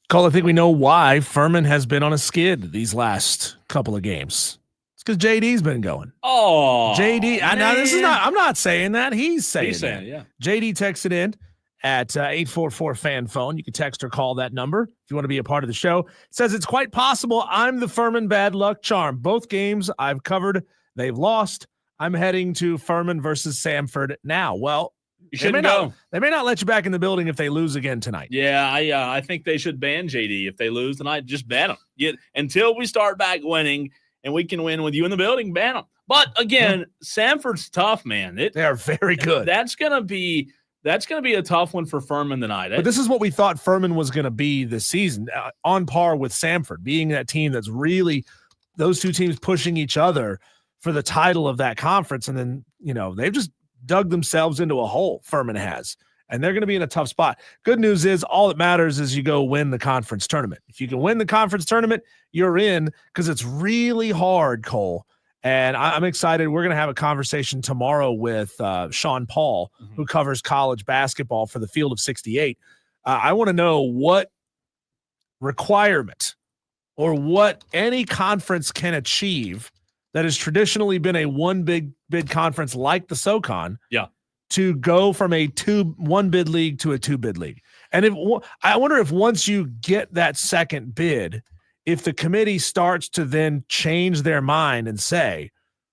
Cole, I think we know why Furman has been on a skid these last couple of games. It's because JD's been going. Oh, JD. Now this is not. I'm not saying that. He's saying that. Yeah. JD texted in at 844-FAN-PHONE. You can text or call that number if you want to be a part of the show. It says it's quite possible I'm the Furman bad luck charm. Both games I've covered, they've lost. I'm heading to Furman versus Samford now. Well, you shouldn't go. They may not let you back in the building if they lose again tonight. Yeah, I think they should ban JD if they lose tonight. Just ban them. Until we start back winning and we can win with you in the building, ban them. But again, Samford's tough, man. They are very good. That's gonna be a tough one for Furman tonight. But this is what we thought Furman was going to be this season, on par with Samford, being that team that's really those two teams pushing each other for the title of that conference. And then, they've just dug themselves into a hole, Furman has, and they're going to be in a tough spot. Good news is all that matters is you go win the conference tournament. If you can win the conference tournament, you're in, because it's really hard, Cole. And I'm excited. We're going to have a conversation tomorrow with Sean Paul, who covers college basketball for the Field of 68. I want to know what requirement or what any conference can achieve that has traditionally been a one bid conference like the SoCon, to go from a one bid league to a 2-bid league. And I wonder if once you get that second bid, if the committee starts to then change their mind and say,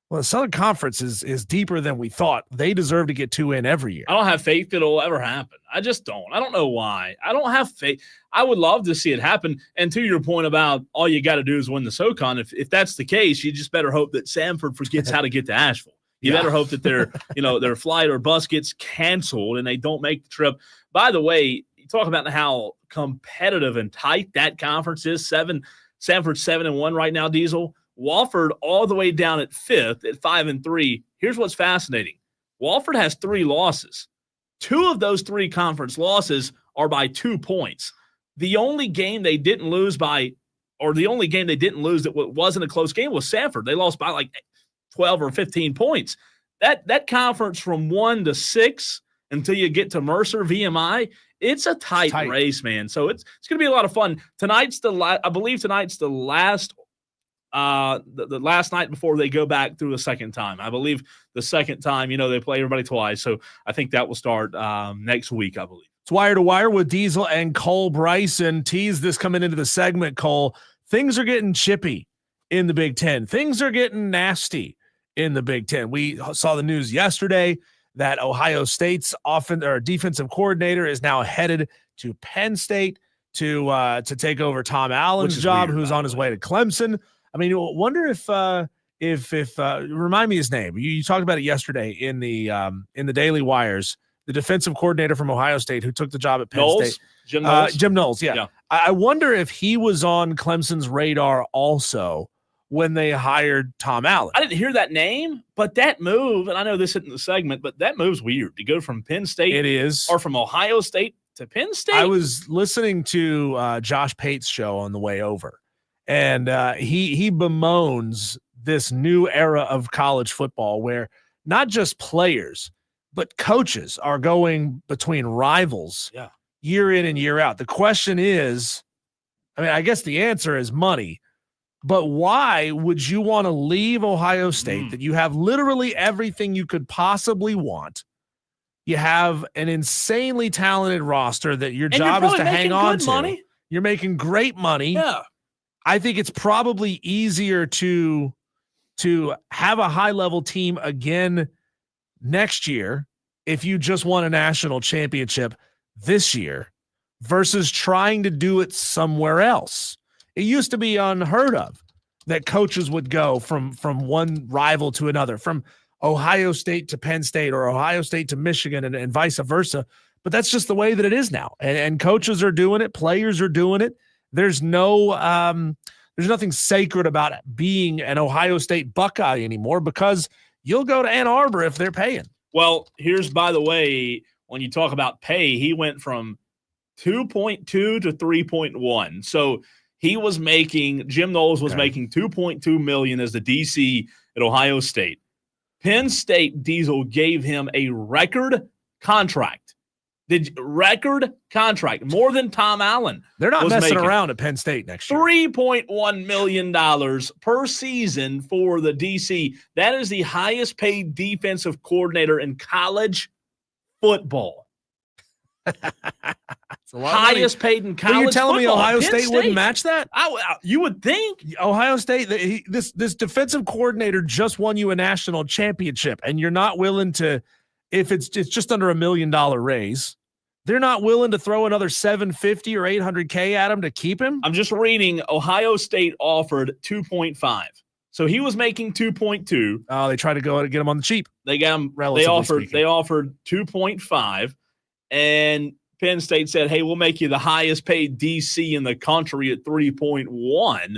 well, the Southern Conference is deeper than we thought. They deserve to get 2 in every year. I don't have faith it'll ever happen. I just don't. I don't know why. I don't have faith. I would love to see it happen. And to your point about all you got to do is win the SoCon, if that's the case, you just better hope that Samford forgets how to get to Asheville. You better hope that their flight or bus gets canceled and they don't make the trip. By the way, you talk about how competitive and tight that conference is. Samford 7-1 right now, Diesel. Wofford all the way down at 5th at 5-3. Here's what's fascinating. Wofford has 3 losses. 2 of those 3 conference losses are by 2 points. The only game they didn't lose that wasn't a close game was Samford. They lost by like 12 or 15 points. That conference from 1 to 6 until you get to Mercer, VMI, it's a tight race, man. So it's going to be a lot of fun. I believe tonight's the last the last night before they go back through a second time. I believe the second time, they play everybody twice. So I think that will start next week, I believe. It's Wire to Wire with Diesel and Cole Bryson. Tease this coming into the segment, Cole. Things are getting chippy in the Big Ten. Things are getting nasty in the Big Ten. We saw the news yesterday that Ohio State's defensive coordinator is now headed to Penn State to take over Tom Allen's job, who's on his way to Clemson. I mean, wonder if remind me his name. You talked about it yesterday in the Daily Wires. The defensive coordinator from Ohio State who took the job at Penn State. Jim Knowles. Jim Knowles, yeah. I wonder if he was on Clemson's radar also when they hired Tom Allen. I didn't hear that name, but that move, and I know this isn't the segment, but that move's weird to go from Penn State. It is. Or from Ohio State to Penn State. I was listening to Josh Pate's show on the way over, and he bemoans this new era of college football where not just players, but coaches are going between rivals year in and year out. The question is, I guess the answer is money, but why would you want to leave Ohio State that you have literally everything you could possibly want? You have an insanely talented roster that your job is to hang on to. Money. You're making great money. Yeah. I think it's probably easier to have a high-level team again next year if you just won a national championship this year versus trying to do it somewhere else. It used to be unheard of that coaches would go from one rival to another, from Ohio State to Penn State or Ohio State to Michigan and vice versa. But that's just the way that it is now. And coaches are doing it. Players are doing it. There's nothing sacred about being an Ohio State Buckeye anymore because you'll go to Ann Arbor if they're paying. Well, here's, by the way, when you talk about pay, he went from 2.2 to 3.1. So Jim Knowles was making $2.2 million as the DC at Ohio State. Penn State Diesel gave him a record contract, The record contract, more than Tom Allen. They're not messing making. around at Penn State next year. $3.1 million per season for the DC. That is the highest paid defensive coordinator in college football. Highest paid in college. You're telling football. me Ohio State wouldn't match that? You would think. Ohio State, this defensive coordinator just won you a national championship, and you're not willing to, if it's just under $1 million raise, they're not willing to throw another $750 or $800K at him to keep him? I'm just reading. Ohio State offered 2.5. So he was making 2.2. Oh, they tried to go and get him on the cheap. They got him. They offered 2.5, and Penn State said, "Hey, we'll make you the highest paid DC in the country at 3.1."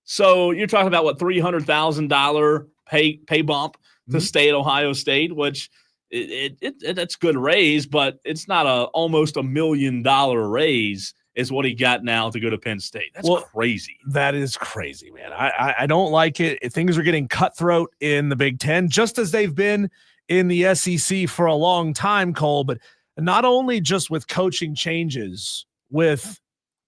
So you're talking about what, $300,000 pay bump to stay at Ohio State, which that's good raise, but it's not almost $1 million raise. Is what he got now to go to Penn State. That's crazy. That is crazy, man. I don't like it. Things are getting cutthroat in the Big Ten, just as they've been in the SEC for a long time, Cole, but not only just with coaching changes, with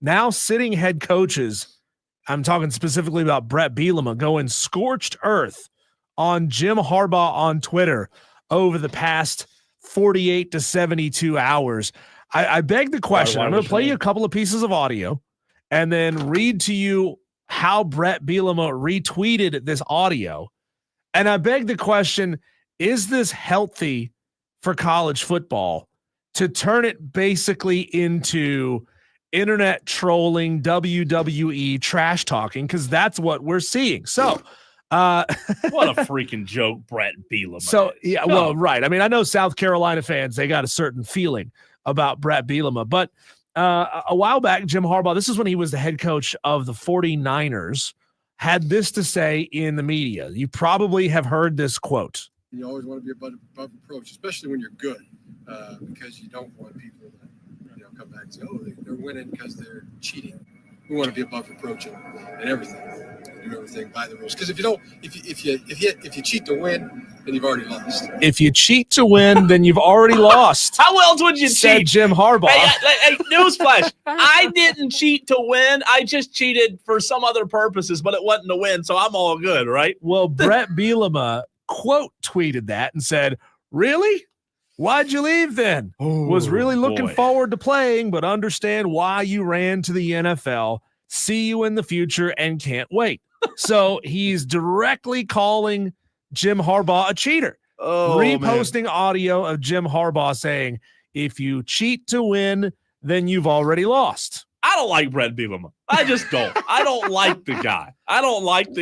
now sitting head coaches. I'm talking specifically about Bret Bielema going scorched earth on Jim Harbaugh on Twitter over the past 48 to 72 hours. I beg the question. I'm going to play you a couple of pieces of audio and then read to you how Bret Bielema retweeted this audio. And I beg the question, is this healthy for college football to turn it basically into internet trolling, WWE trash talking? Because that's what we're seeing. So what a freaking joke Bret Bielema is. Well, right. I mean, I know South Carolina fans, they got a certain feeling about Bret Bielema, but a while back, Jim Harbaugh, this is when he was the head coach of the 49ers, had this to say in the media. You probably have heard this quote. You always want to be above approach, especially when you're good, because you don't want people to come back and say, oh, they're winning because they're cheating. We want to be above reproach and everything. Do everything by the rules. Because if you don't, if you cheat to win, then you've already lost. If you cheat to win, then you've already lost. How else would you cheat? Jim Harbaugh. Hey, newsflash. I didn't cheat to win. I just cheated for some other purposes, but it wasn't to win, so I'm all good, right? Well, Bret Bielema quote tweeted that and said, really? Why'd you leave then? Was really looking forward to playing, but understand why you ran to the NFL. See you in the future and can't wait. So he's directly calling Jim Harbaugh a cheater. Reposting audio of Jim Harbaugh saying, if you cheat to win, then you've already lost. I don't like Bret Bielema. I just don't. I don't like the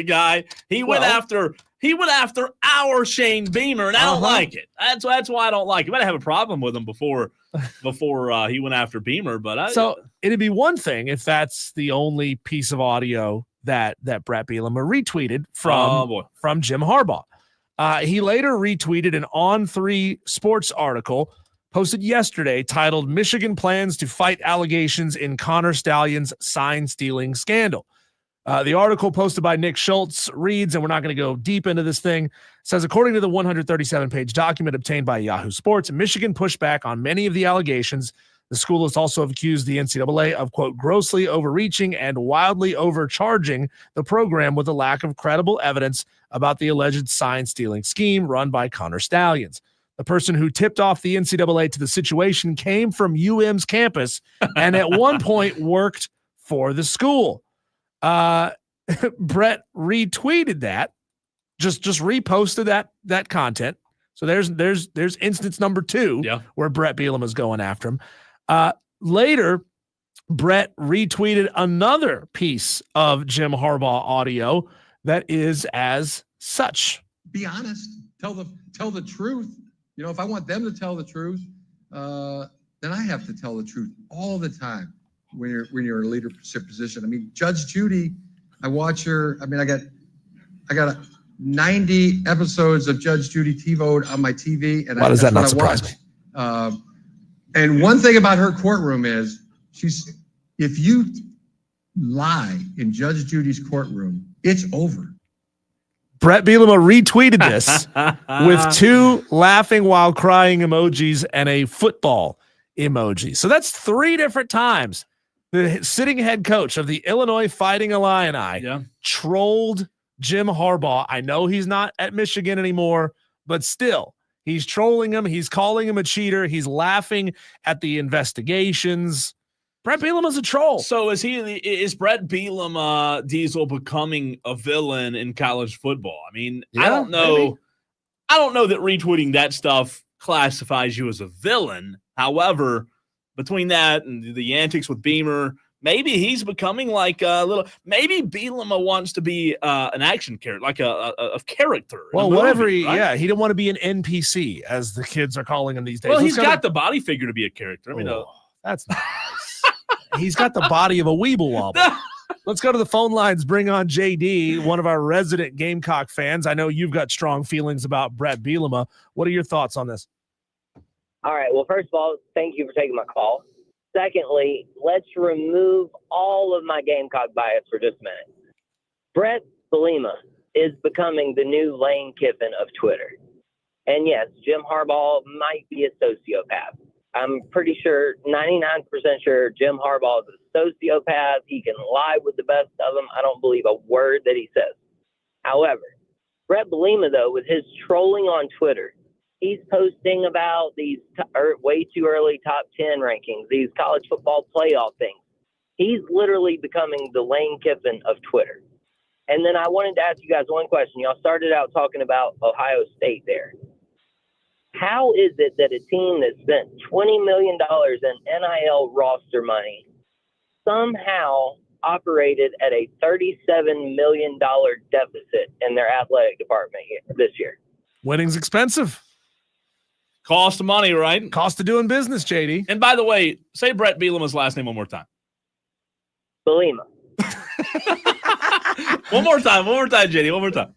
guy. He went after our Shane Beamer, and I don't like it. That's why I don't like him. I have a problem with him before he went after Beamer. So it'd be one thing if that's the only piece of audio that Bret Bielema retweeted from Jim Harbaugh. He later retweeted an On3 Sports article posted yesterday titled "Michigan Plans to Fight Allegations in Connor Stalions Sign Stealing Scandal." The article posted by Nick Schultz reads, and we're not going to go deep into this thing, says, according to the 137-page document obtained by Yahoo Sports, Michigan pushed back on many of the allegations. The school has also accused the NCAA of, quote, grossly overreaching and wildly overcharging the program with a lack of credible evidence about the alleged sign-stealing scheme run by Connor Stalions. The person who tipped off the NCAA to the situation came from UM's campus and at one point worked for the school. Bret retweeted that, just reposted that content. So there's instance number 2 where Bret Bielema is going after him. Later, Bret retweeted another piece of Jim Harbaugh audio that is as such. Be honest. Tell the truth. You know, if I want them to tell the truth, then I have to tell the truth all the time. When you're in a leadership position. I mean, Judge Judy, I watch her. I mean, I got 90 episodes of Judge Judy TiVo'd on my TV. And why does that not surprise me? And one thing about her courtroom is if you lie in Judge Judy's courtroom, it's over. Bret Bielema retweeted this with 2 laughing while crying emojis and a football emoji. So that's 3 different times the sitting head coach of the Illinois Fighting Illini trolled Jim Harbaugh. I know he's not at Michigan anymore, but still, he's trolling him. He's calling him a cheater. He's laughing at the investigations. Bret Bielema's a troll. So is Bret Bielema Diesel becoming a villain in college football? I mean, I don't know. Maybe. I don't know that retweeting that stuff classifies you as a villain. However, between that and the antics with Beamer, maybe he's becoming like a little. Maybe Bielema wants to be an action character, like a character. Well, whatever. He didn't want to be an NPC, as the kids are calling him these days. Well, he's got the body figure to be a character. I mean, that's nice. He's got the body of a weeble wobble. Let's go to the phone lines. Bring on JD, one of our resident Gamecock fans. I know you've got strong feelings about Bret Bielema. What are your thoughts on this? All right. Well, first of all, thank you for taking my call. Secondly, let's remove all of my Gamecock bias for just a minute. Bret Bielema is becoming the new Lane Kiffin of Twitter. And yes, Jim Harbaugh might be a sociopath. I'm pretty sure, 99% sure, Jim Harbaugh is a sociopath. He can lie with the best of them. I don't believe a word that he says. However, Bret Bielema, though, with his trolling on Twitter, he's posting about these way too early top 10 rankings, these college football playoff things. He's literally becoming the Lane Kiffin of Twitter. And then I wanted to ask you guys one question. Y'all started out talking about Ohio State there. How is it that a team that spent $20 million in NIL roster money somehow operated at a $37 million deficit in their athletic department this year? Winning's expensive. Cost of money, right? Cost of doing business, JD. And by the way, say Bret Bielema's last name one more time. Bielema. One more time, JD. One more time.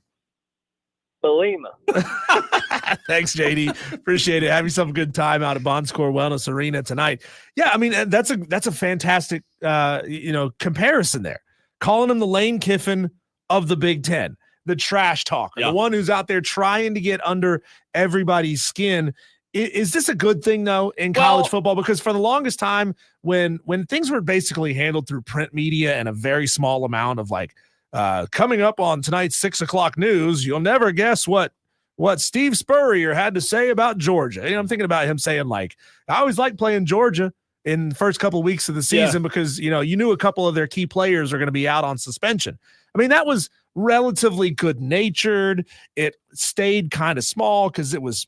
Bielema. Thanks, JD. Appreciate it. Have yourself a good time out at Bonscore Wellness Arena tonight. Yeah, I mean, that's a fantastic comparison there. Calling him the Lane Kiffin of the Big Ten, the trash talker, the one who's out there trying to get under everybody's skin. Is this a good thing, though, in college football? Because for the longest time, when things were basically handled through print media and a very small amount of coming up on tonight's 6 o'clock news, you'll never guess what Steve Spurrier had to say about Georgia. I'm thinking about him saying, I always like playing Georgia in the first couple of weeks of the season because, you knew a couple of their key players are going to be out on suspension. I mean, that was relatively good-natured. It stayed kind of small because it was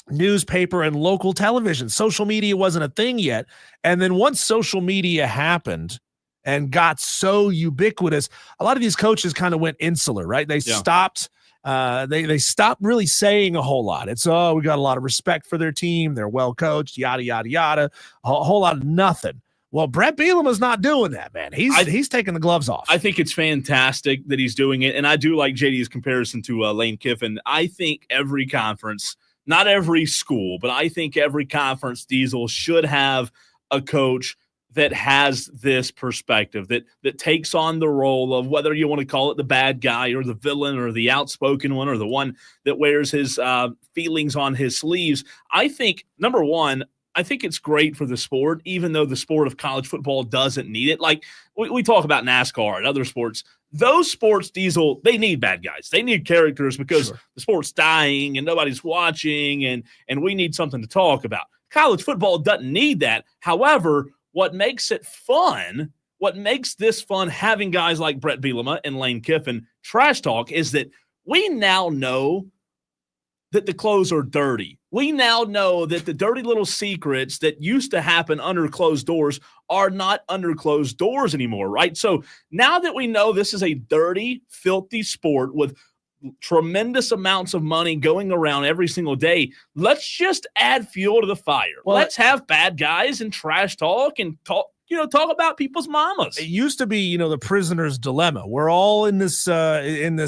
newspaper and local television. Social media wasn't a thing yet. And then once social media happened and got so ubiquitous, a lot of these coaches kind of went insular, right? They stopped. They stopped really saying a whole lot. It's, we got a lot of respect for their team. They're well coached, yada, yada, yada, a whole lot of nothing. Well, Bret Bielema's not doing that, man. He's taking the gloves off. I think it's fantastic that he's doing it. And I do like JD's comparison to Lane Kiffin. I think every conference, not every school, but I think every conference, Diesel, should have a coach that has this perspective, that takes on the role of, whether you want to call it the bad guy or the villain or the outspoken one or the one that wears his feelings on his sleeves. I think, number one, I think it's great for the sport, even though the sport of college football doesn't need it. Like we talk about NASCAR and other sports. Those sports, Diesel, they need bad guys. They need characters because the sport's dying and nobody's watching, and we need something to talk about. College football doesn't need that. However, what makes it fun, what makes this fun, having guys like Bret Bielema and Lane Kiffin trash talk, is that we now know that the clothes are dirty. We now know that the dirty little secrets that used to happen under closed doors are not under closed doors anymore, right? So now that we know this is a dirty, filthy sport with tremendous amounts of money going around every single day, let's just add fuel to the fire. Well, let's have bad guys and trash talk and talk about people's mamas. It used to be, the prisoner's dilemma. We're all in this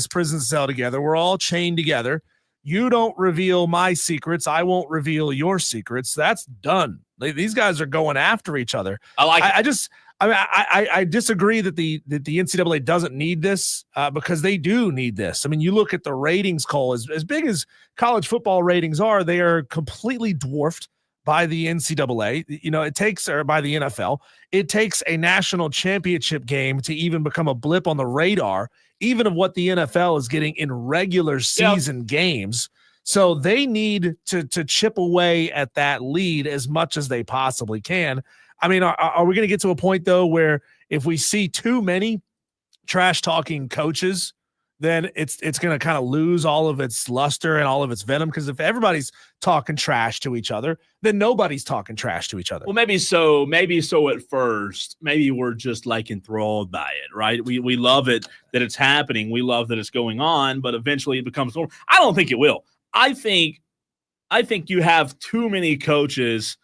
prison cell together. We're all chained together. You don't reveal my secrets. I won't reveal your secrets. That's done. These guys are going after each other. I disagree that the NCAA doesn't need this because they do need this. I mean, you look at the ratings, Cole, as big as college football ratings are, they are completely dwarfed by the NCAA. It takes, or by the NFL, it takes a national championship game to even become a blip on the radar, even of what the NFL is getting in regular season games. So they need to chip away at that lead as much as they possibly can. I mean, are we going to get to a point, though, where if we see too many trash talking coaches, then it's going to kind of lose all of its luster and all of its venom? Because if everybody's talking trash to each other, then nobody's talking trash to each other. Well, maybe so at first. Maybe we're just like enthralled by it, right? We love it that it's happening. We love that it's going on, but eventually it becomes normal. I don't think it will. I think you have too many coaches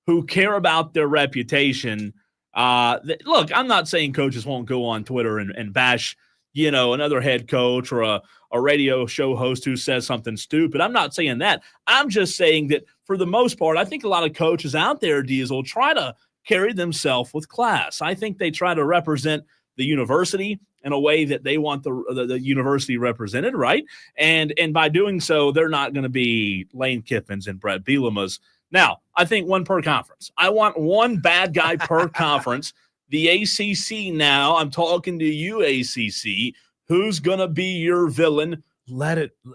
who care about their reputation. Look, I'm not saying coaches won't go on Twitter and bash another head coach or a radio show host who says something stupid. I'm not saying that. I'm just saying that for the most part, I think a lot of coaches out there, Diesel, try to carry themselves with class. I think they try to represent the university in a way that they want the university represented, right? And by doing so, they're not going to be Lane Kiffin's and Bret Bielema's. Now, I think one per conference. I want one bad guy per conference. The ACC now, I'm talking to you, ACC. Who's going to be your villain?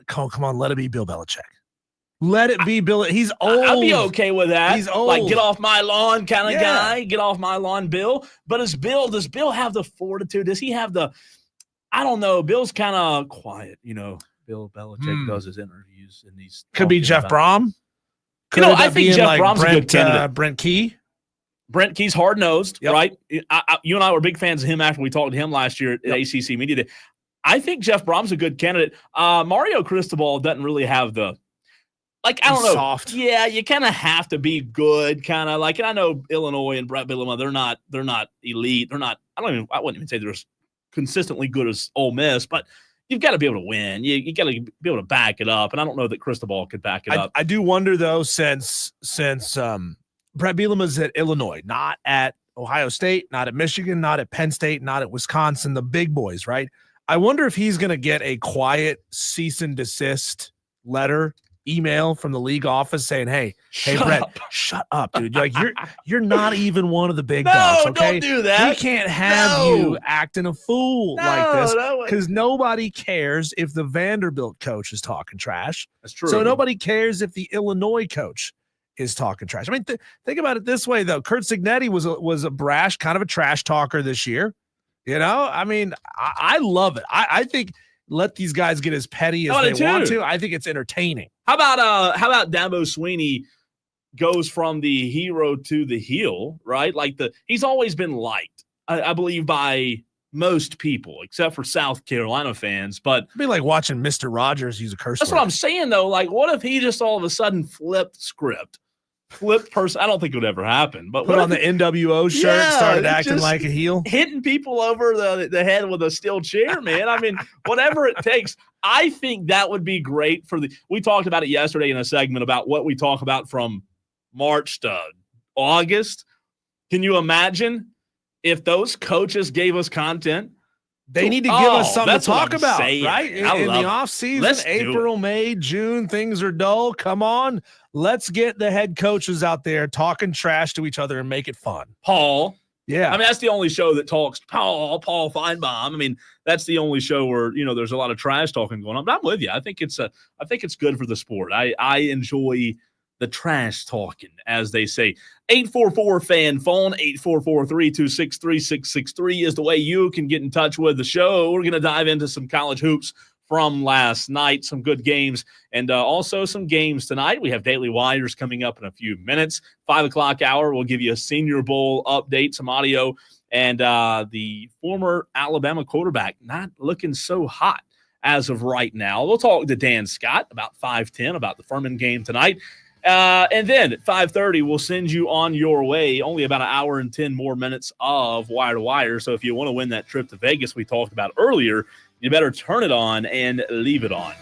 Come on, let it be Bill Belichick. Let it be Bill. He's old. I'll be okay with that. He's old. Like, get off my lawn kind of guy. Get off my lawn, Bill. But does Bill have the fortitude? Does he have I don't know. Bill's kind of quiet. Bill Belichick does his interviews and he's could be Jeff Brom. I think Jeff Brom's a good candidate. Brent Key. Brent Key's hard-nosed, right? You and I were big fans of him after we talked to him last year at ACC Media Day. I think Jeff Brom's a good candidate. Mario Cristobal doesn't really have I don't know. Soft. Yeah, you kind of have to be good, kind of like, and I know Illinois and Bret Bielema, they're not elite. They're not, I wouldn't even say they're as consistently good as Ole Miss, but you've got to be able to win. You got to be able to back it up, and I don't know that Cristobal could back it up. I do wonder, though, since Bret Bielema's at Illinois, not at Ohio State, not at Michigan, not at Penn State, not at Wisconsin, the big boys, right? I wonder if he's going to get a quiet cease and desist email from the league office saying, hey, Brett, shut up, dude. Like you're not even one of the big dogs, okay? Don't do that. We can't have you acting a fool like this because nobody cares if the Vanderbilt coach is talking trash. That's true. So nobody cares if the Illinois coach is talking trash. I mean, think about it this way, though. Curt Cignetti was a brash, kind of a trash talker this year. I mean, I love it. I think let these guys get as petty as they want to. I think it's entertaining. How about Dabo Swinney goes from the hero to the heel, right? He's always been liked, I believe, by most people, except for South Carolina fans. But it'd be like watching Mr. Rogers use a curse word. What I'm saying, though. Like, what if he just all of a sudden flipped person? I don't think it would ever happen. But put on the NWO shirt, started acting like a heel, hitting people over the head with a steel chair, man. I mean, whatever it takes. I think that would be great we talked about it yesterday in a segment about what we talk about from March to August. Can you imagine if those coaches gave us content? They need to give us something to talk about, saying. Right? In the off season, April, May, June, things are dull. Come on. Let's get the head coaches out there talking trash to each other and make it fun. Paul. Yeah. I mean, that's the only show that talks Paul Feinbaum. I mean, that's the only show where, there's a lot of trash talking going on. But I'm with you. I think it's good for the sport. I enjoy the trash talking, as they say. 844-FAN phone, 844-326-3663 is the way you can get in touch with the show. We're going to dive into some college hoops from last night, some good games, and also some games tonight. We have Daily Wires coming up in a few minutes. 5 o'clock hour, we'll give you a Senior Bowl update, some audio, and the former Alabama quarterback not looking so hot as of right now. We'll talk to Dan Scott about 5:10 about the Furman game tonight. And then at 5:30, we'll send you on your way. Only about an hour and 10 more minutes of Wire to Wire. So if you want to win that trip to Vegas we talked about earlier, you better turn it on and leave it on.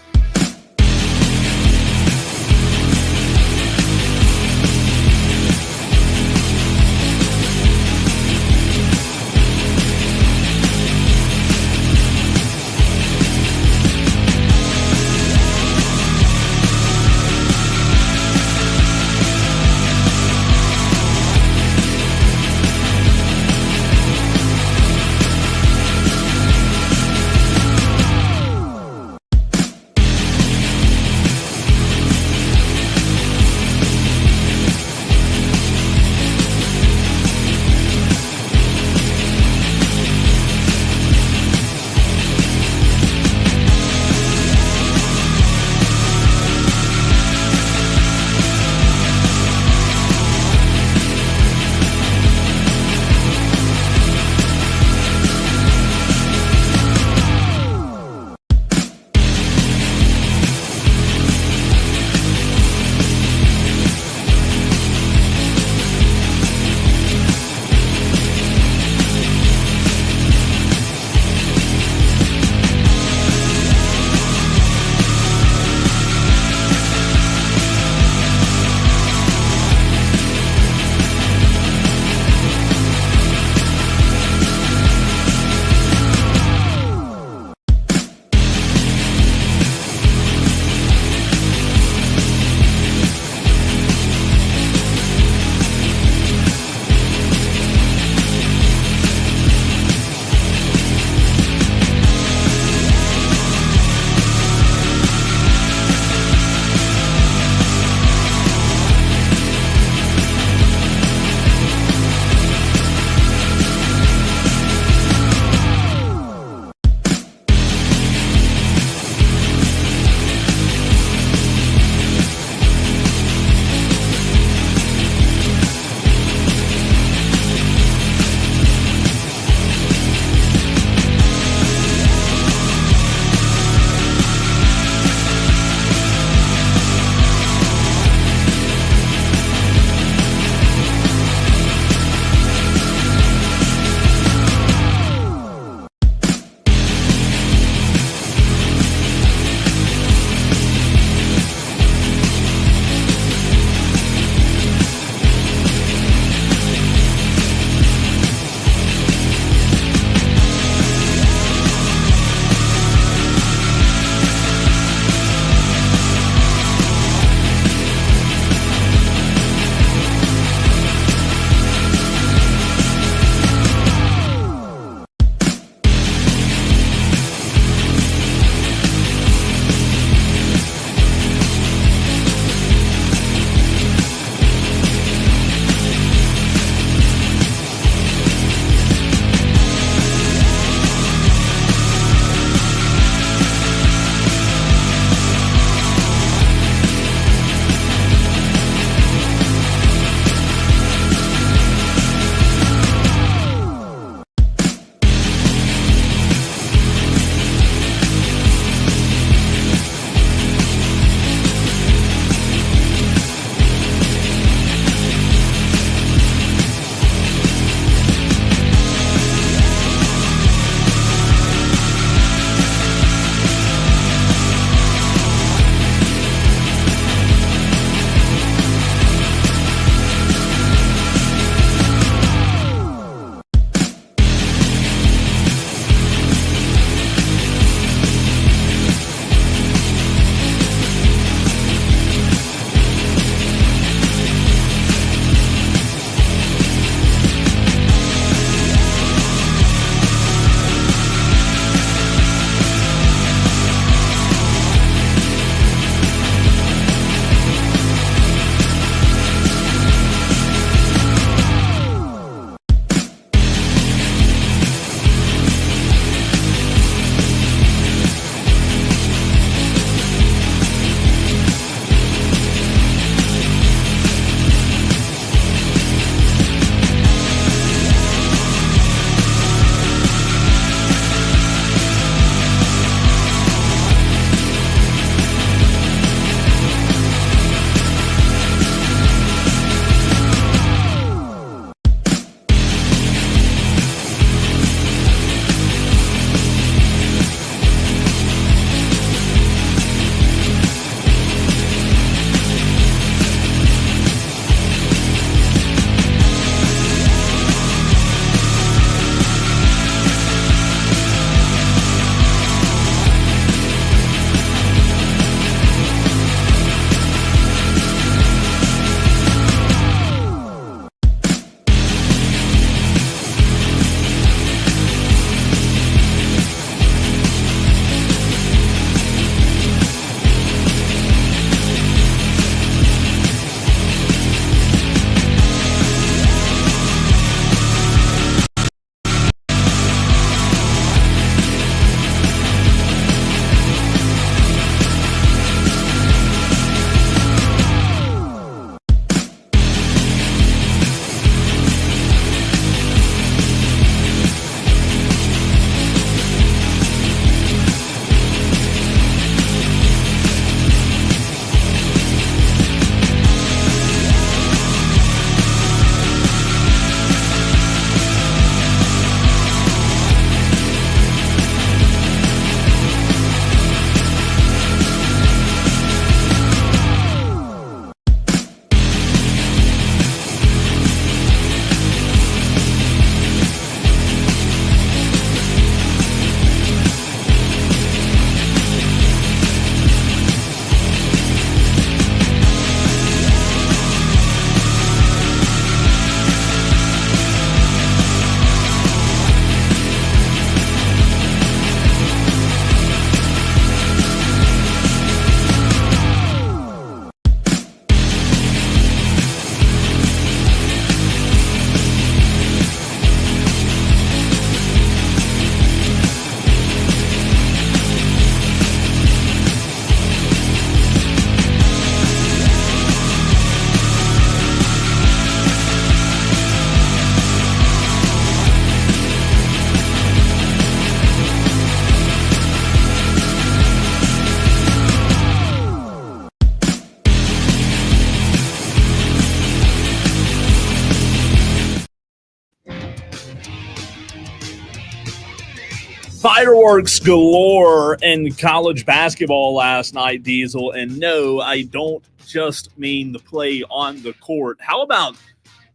Fireworks galore in college basketball last night, Diesel. And no, I don't just mean the play on the court. How about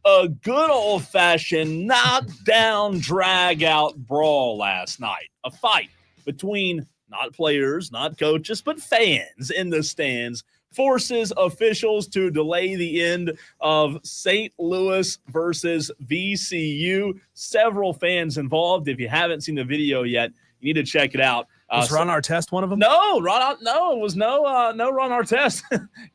a good old-fashioned knockdown, drag-out brawl last night? A fight between not players, not coaches, but fans in the stands forces officials to delay the end of St. Louis versus VCU. Several fans involved. If you haven't seen the video yet, you need to check it out. Was Ron Artest one of them? No, it was no Ron Artest.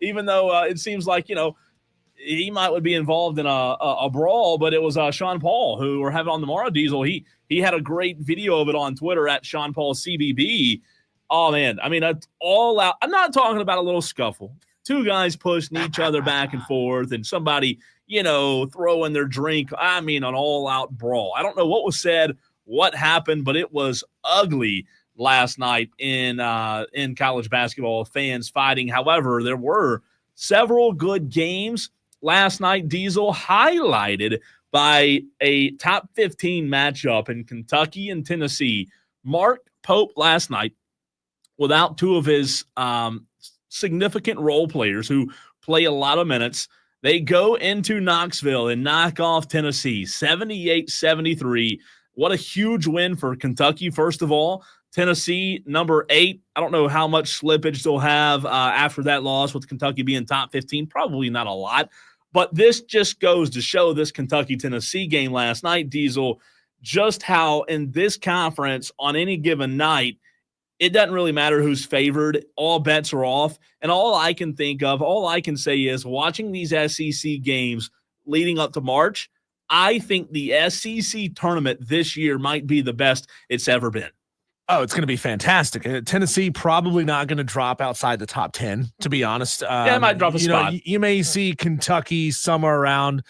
Even though it seems like, he would be involved in a brawl, but it was Sean Paul, who we're having on tomorrow, Diesel. He had a great video of it on Twitter at Sean Paul CBB. Oh, man. I mean, that's all out. I'm not talking about a little scuffle. Two guys pushing each other back and forth and somebody, throwing their drink. I mean, an all-out brawl. I don't know what was said, what happened, but it was ugly last night in college basketball, fans fighting. However, there were several good games last night, Diesel, highlighted by a top 15 matchup in Kentucky and Tennessee. Mark Pope last night, without two of his significant role players who play a lot of minutes, they go into Knoxville and knock off Tennessee 78-73. What a huge win for Kentucky, first of all. Tennessee, number 8. I don't know how much slippage they'll have after that loss with Kentucky being top 15. Probably not a lot. But this just goes to show this Kentucky-Tennessee game last night, Diesel, just how in this conference on any given night, it doesn't really matter who's favored. All bets are off. And all I can say is watching these SEC games leading up to March, I think the SEC tournament this year might be the best it's ever been. Oh, it's going to be fantastic. Tennessee probably not going to drop outside the top 10, to be honest. It might drop a spot. You may see Kentucky somewhere around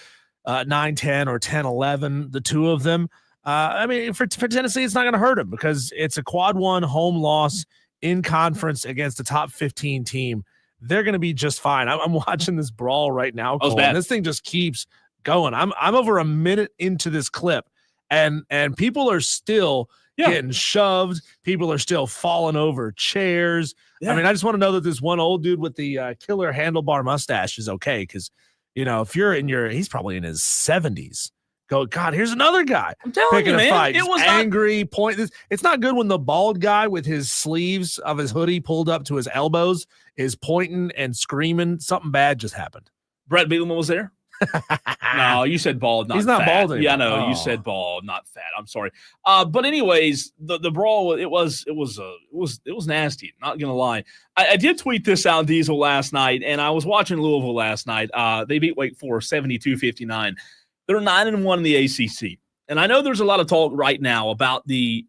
9-10 or 10-11, the two of them. For Tennessee, it's not going to hurt them because it's a quad one home loss in conference against a top 15 team. They're going to be just fine. I'm watching this brawl right now, Cole, and this thing just keeps going. I'm over a minute into this clip, and people are still getting shoved. People are still falling over chairs. Yeah. I just want to know that this one old dude with the killer handlebar mustache is okay because, if you're he's probably in his 70s. God, here's another guy. I'm telling you, man. Fight. It was angry. It's not good when the bald guy with his sleeves of his hoodie pulled up to his elbows is pointing and screaming. Something bad just happened. Bret Bielema was there? No, you said bald, not He's not fat. bald anymore. Yeah, no, you said bald, not fat. I'm sorry. But anyways, the brawl, it was nasty. Not gonna lie. I did tweet this out, Diesel, last night, and I was watching Louisville last night. They beat Wake Forest 72-59. They're 9-1 in the ACC. And I know there's a lot of talk right now about the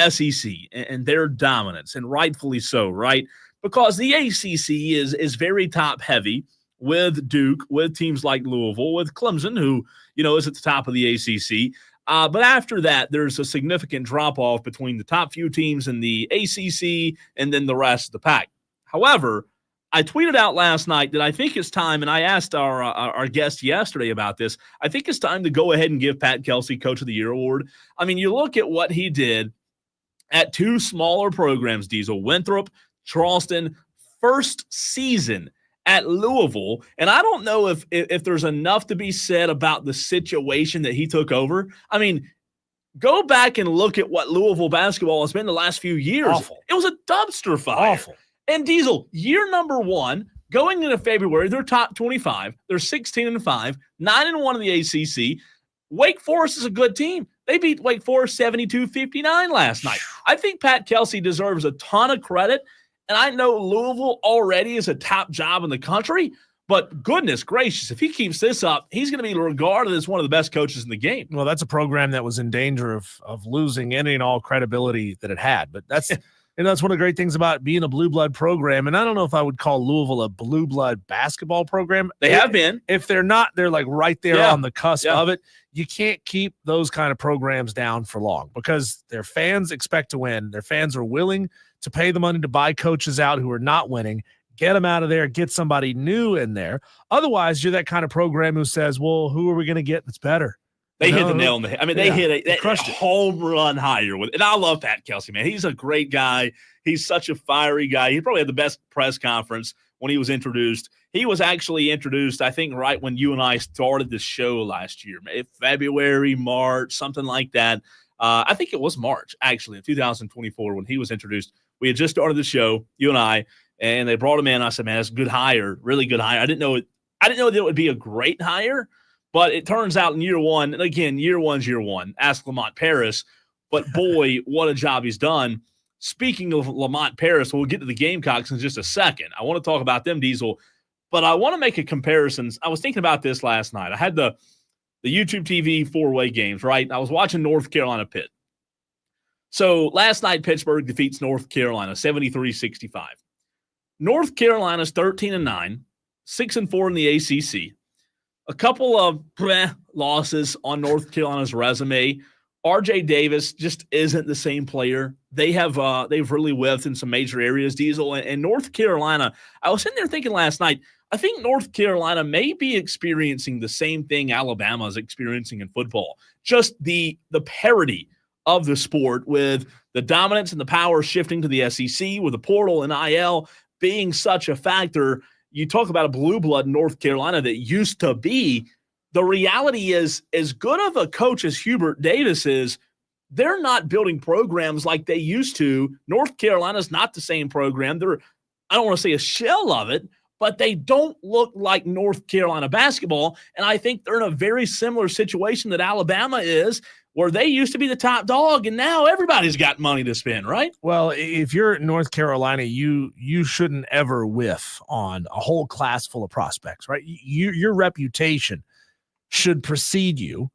SEC and their dominance, and rightfully so, right? Because the ACC is very top-heavy with Duke, with teams like Louisville, with Clemson, who, is at the top of the ACC. But after that, there's a significant drop-off between the top few teams in the ACC and then the rest of the pack. However, I tweeted out last night that I think it's time, and I asked our guest yesterday about this, I think it's time to go ahead and give Pat Kelsey Coach of the Year award. You look at what he did at two smaller programs, Diesel, Winthrop, Charleston, first season at Louisville, and I don't know if there's enough to be said about the situation that he took over. Go back and look at what Louisville basketball has been the last few years. Awful. It was a dumpster fire. Awful. And Diesel, year number 1, going into February, they're top 25. They're 16-5, 9-1 in the ACC. Wake Forest is a good team. They beat Wake Forest 72-59 last night. I think Pat Kelsey deserves a ton of credit. And I know Louisville already is a top job in the country, but goodness gracious, if he keeps this up, he's going to be regarded as one of the best coaches in the game. Well, that's a program that was in danger of losing any and all credibility that it had. But that's that's one of the great things about being a blue blood program. And I don't know if I would call Louisville a blue blood basketball program. They have been. If they're not, they're like right there on the cusp of it. You can't keep those kind of programs down for long because their fans expect to win. Their fans are willing to pay the money to buy coaches out who are not winning, get them out of there, get somebody new in there. Otherwise, you're that kind of program who says, well, who are we going to get that's better? They hit the nail on the head. I mean, they hit a home run hire with, and I love Pat Kelsey, man. He's a great guy. He's such a fiery guy. He probably had the best press conference when he was introduced. He was actually introduced, I think, right when you and I started the show last year, February, March, something like that. I think it was March, actually, in 2024 when he was introduced. We had just started the show, you and I, and they brought him in. I said, man, that's a good hire, really good hire. I didn't know that it would be a great hire. But it turns out in year one, and again, year one's year one. Ask Lamont Paris. But boy, what a job he's done. Speaking of Lamont Paris, we'll get to the Gamecocks in just a second. I want to talk about them, Diesel. But I want to make a comparison. I was thinking about this last night. I had the YouTube TV four-way games, right? I was watching North Carolina Pitt. So last night, Pittsburgh defeats North Carolina 73-65. North Carolina's 13-9, 6-4 in the ACC. A couple of losses on North Carolina's resume. RJ Davis just isn't the same player. They've really whiffed in some major areas, Diesel. And North Carolina, I was sitting there thinking last night, I think North Carolina may be experiencing the same thing Alabama is experiencing in football. Just the parity of the sport with the dominance and the power shifting to the SEC, with the portal and IL being such a factor. You talk about a blue blood in North Carolina that used to be. The reality is, as good of a coach as Hubert Davis is, they're not building programs like they used to. North Carolina's not the same program. They're, I don't want to say a shell of it, but they don't look like North Carolina basketball. And I think they're in a very similar situation that Alabama is, where they used to be the top dog, and now everybody's got money to spend, right? Well, if you're at North Carolina, you shouldn't ever whiff on a whole class full of prospects, right? Your reputation should precede you,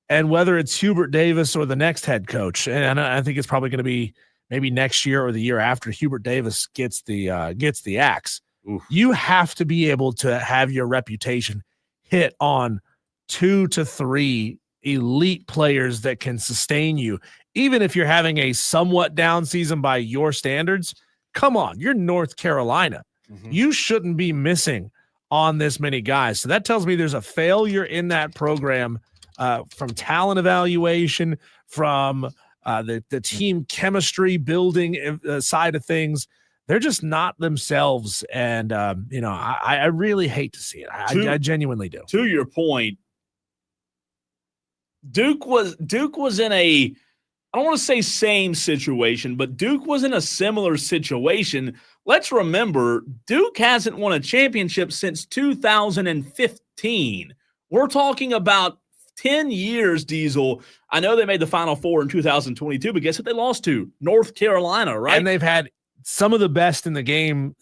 and whether it's Hubert Davis or the next head coach, and I think it's probably going to be maybe next year or the year after Hubert Davis gets the axe. Oof. You have to be able to have your reputation hit on 2 to 3 elite players that can sustain you, even if you're having a somewhat down season by your standards. Come on, you're North Carolina. Mm-hmm. You shouldn't be missing on this many guys. So that tells me there's a failure in that program from talent evaluation, from the team chemistry building side of things. They're just not themselves. And, I really hate to see it. I genuinely do. To your point, Duke was in a, I don't want to say same situation, but Duke was in a similar situation. Let's remember, Duke hasn't won a championship since 2015. We're talking about 10 years, Diesel. I know they made the Final Four in 2022, but guess what they lost to? North Carolina, right? And they've had some of the best in the game,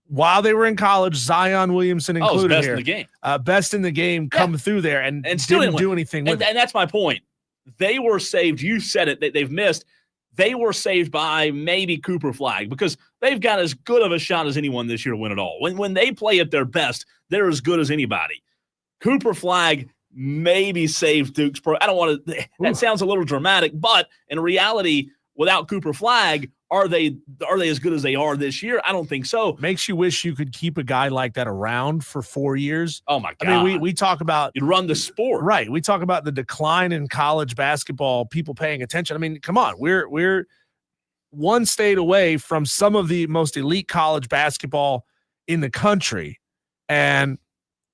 while they were in college. Zion Williamson included best here. In the game. Best in the game come through there and still didn't do anything with it. And that's my point. They were saved. You said it. They've missed. They were saved by maybe Cooper Flagg, because they've got as good of a shot as anyone this year to win it all. When they play at their best, they're as good as anybody. Cooper Flagg maybe saved Duke's pro. I don't want to – that sounds a little dramatic, but in reality, without Cooper Flagg, are they as good as they are this year? I don't think so. Makes you wish you could keep a guy like that around for 4 years. Oh, my God. I mean, we talk about – you'd run the sport. Right. We talk about the decline in college basketball, people paying attention. I mean, come on. We're one state away from some of the most elite college basketball in the country, and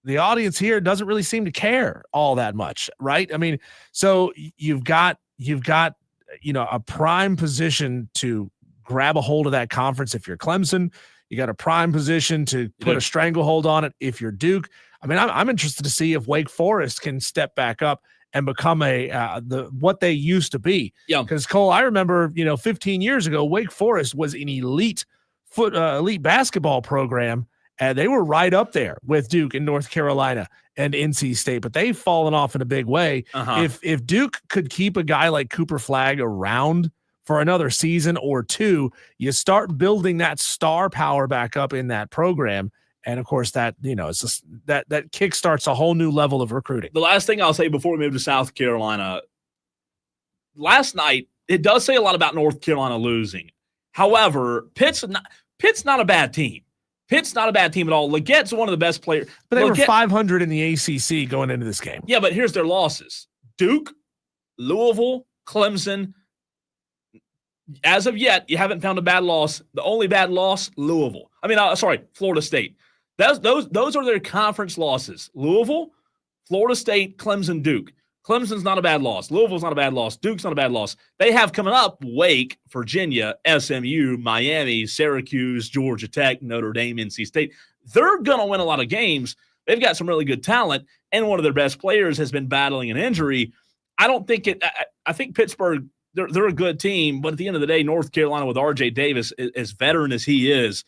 the audience here doesn't really seem to care all that much, right? I mean, so you've got a prime position to grab a hold of that conference. If you're Clemson, you got a prime position to put a stranglehold on it. If you're Duke, I mean, I'm interested to see if Wake Forest can step back up and become what they used to be. Yeah. Because Cole, I remember, 15 years ago, Wake Forest was an elite basketball program, and they were right up there with Duke and North Carolina and NC State, but they've fallen off in a big way. Uh-huh. If Duke could keep a guy like Cooper Flagg around for another season or two, you start building that star power back up in that program. And of course that, it's just that kickstarts a whole new level of recruiting. The last thing I'll say before we move to South Carolina, last night, it does say a lot about North Carolina losing. However, Pitt's not a bad team. Pitt's not a bad team at all. Leggett's one of the best players. But they were 500 in the ACC going into this game. Yeah, but here's their losses. Duke, Louisville, Clemson. As of yet, you haven't found a bad loss. The only bad loss, Louisville. Florida State. Those are their conference losses. Louisville, Florida State, Clemson, Duke. Clemson's not a bad loss. Louisville's not a bad loss. Duke's not a bad loss. They have coming up Wake, Virginia, SMU, Miami, Syracuse, Georgia Tech, Notre Dame, NC State. They're going to win a lot of games. They've got some really good talent, and one of their best players has been battling an injury. I think Pittsburgh, they're a good team, but at the end of the day, North Carolina with R.J. Davis, as veteran as he is,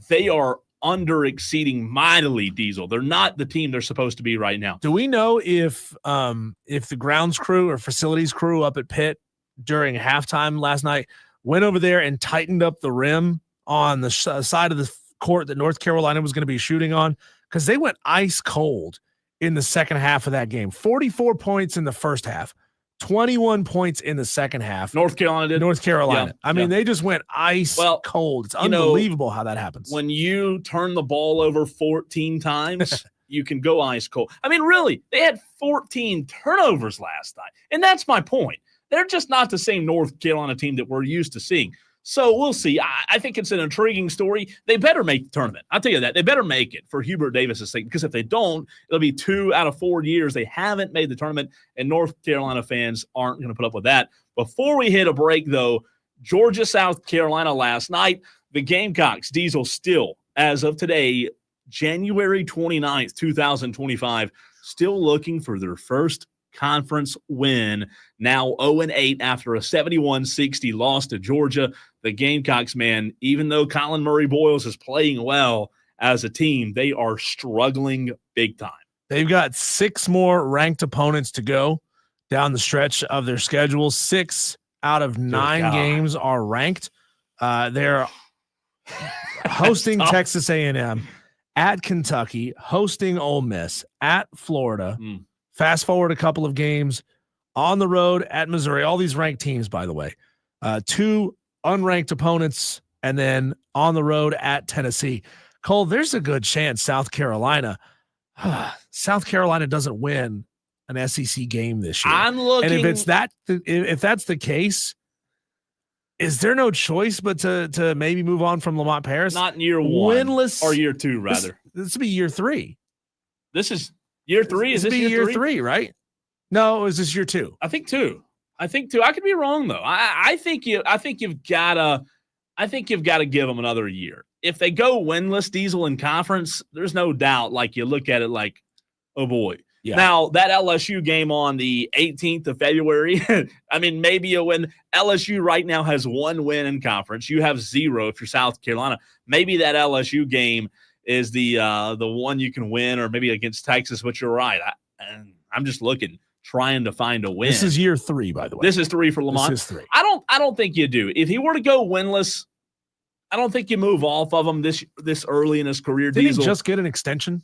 they are under-exceeding mightily, Diesel. They're not the team they're supposed to be right now. Do we know if the grounds crew or facilities crew up at Pitt during halftime last night went over there and tightened up the rim on the side of the court that North Carolina was going to be shooting on? Because they went ice cold in the second half of that game. 44 points in the first half. 21 points in the second half. North Carolina did. North Carolina. Yeah. They just went ice cold. It's unbelievable how that happens. When you turn the ball over 14 times, you can go ice cold. Really, they had 14 turnovers last night. And that's my point. They're just not the same North Carolina team that we're used to seeing. So we'll see. I think it's an intriguing story. They better make the tournament. I'll tell you that. They better make it for Hubert Davis' sake, because if they don't, it'll be 2 out of 4 years they haven't made the tournament, and North Carolina fans aren't going to put up with that. Before we hit a break, though, Georgia, South Carolina last night, the Gamecocks, Diesel, still, as of today, January 29th, 2025, still looking for their first conference win, now 0-8 after a 71-60 loss to Georgia. The Gamecocks, man, even though Colin Murray-Boyles is playing well as a team, they are struggling big time. They've got 6 more ranked opponents to go down the stretch of their schedule. 6 out of 9 games are ranked. They're hosting Texas A&M, at Kentucky, hosting Ole Miss, at Florida. Fast forward a couple of games on the road at Missouri. All these ranked teams, by the way. 2 unranked opponents, and then on the road at Tennessee. Cole, there's a good chance South Carolina doesn't win an SEC game this year. I'm looking, and if that's the case, is there no choice but to maybe move on from Lamont Paris? Not in year 1. Winless, or year 2, rather. This would be year 3. This is year 3. Is this year 3, right? No, is this year 2? I think 2. I could be wrong though. I think you've got to give them another year. If they go winless, Diesel, in conference, there's no doubt. Like, you look at it like, oh boy. Yeah. Now that LSU game on the 18th of February, maybe you win. LSU right now has 1 win in conference. You have 0 if you're South Carolina. Maybe that LSU game is the one you can win, or maybe against Texas. But you're right. I'm just trying to find a win. This is year 3, by the way. This is 3 for Lamont. This is 3. I don't think you do. If he were to go winless, I don't think you move off of him this early in his career. Did he just get an extension?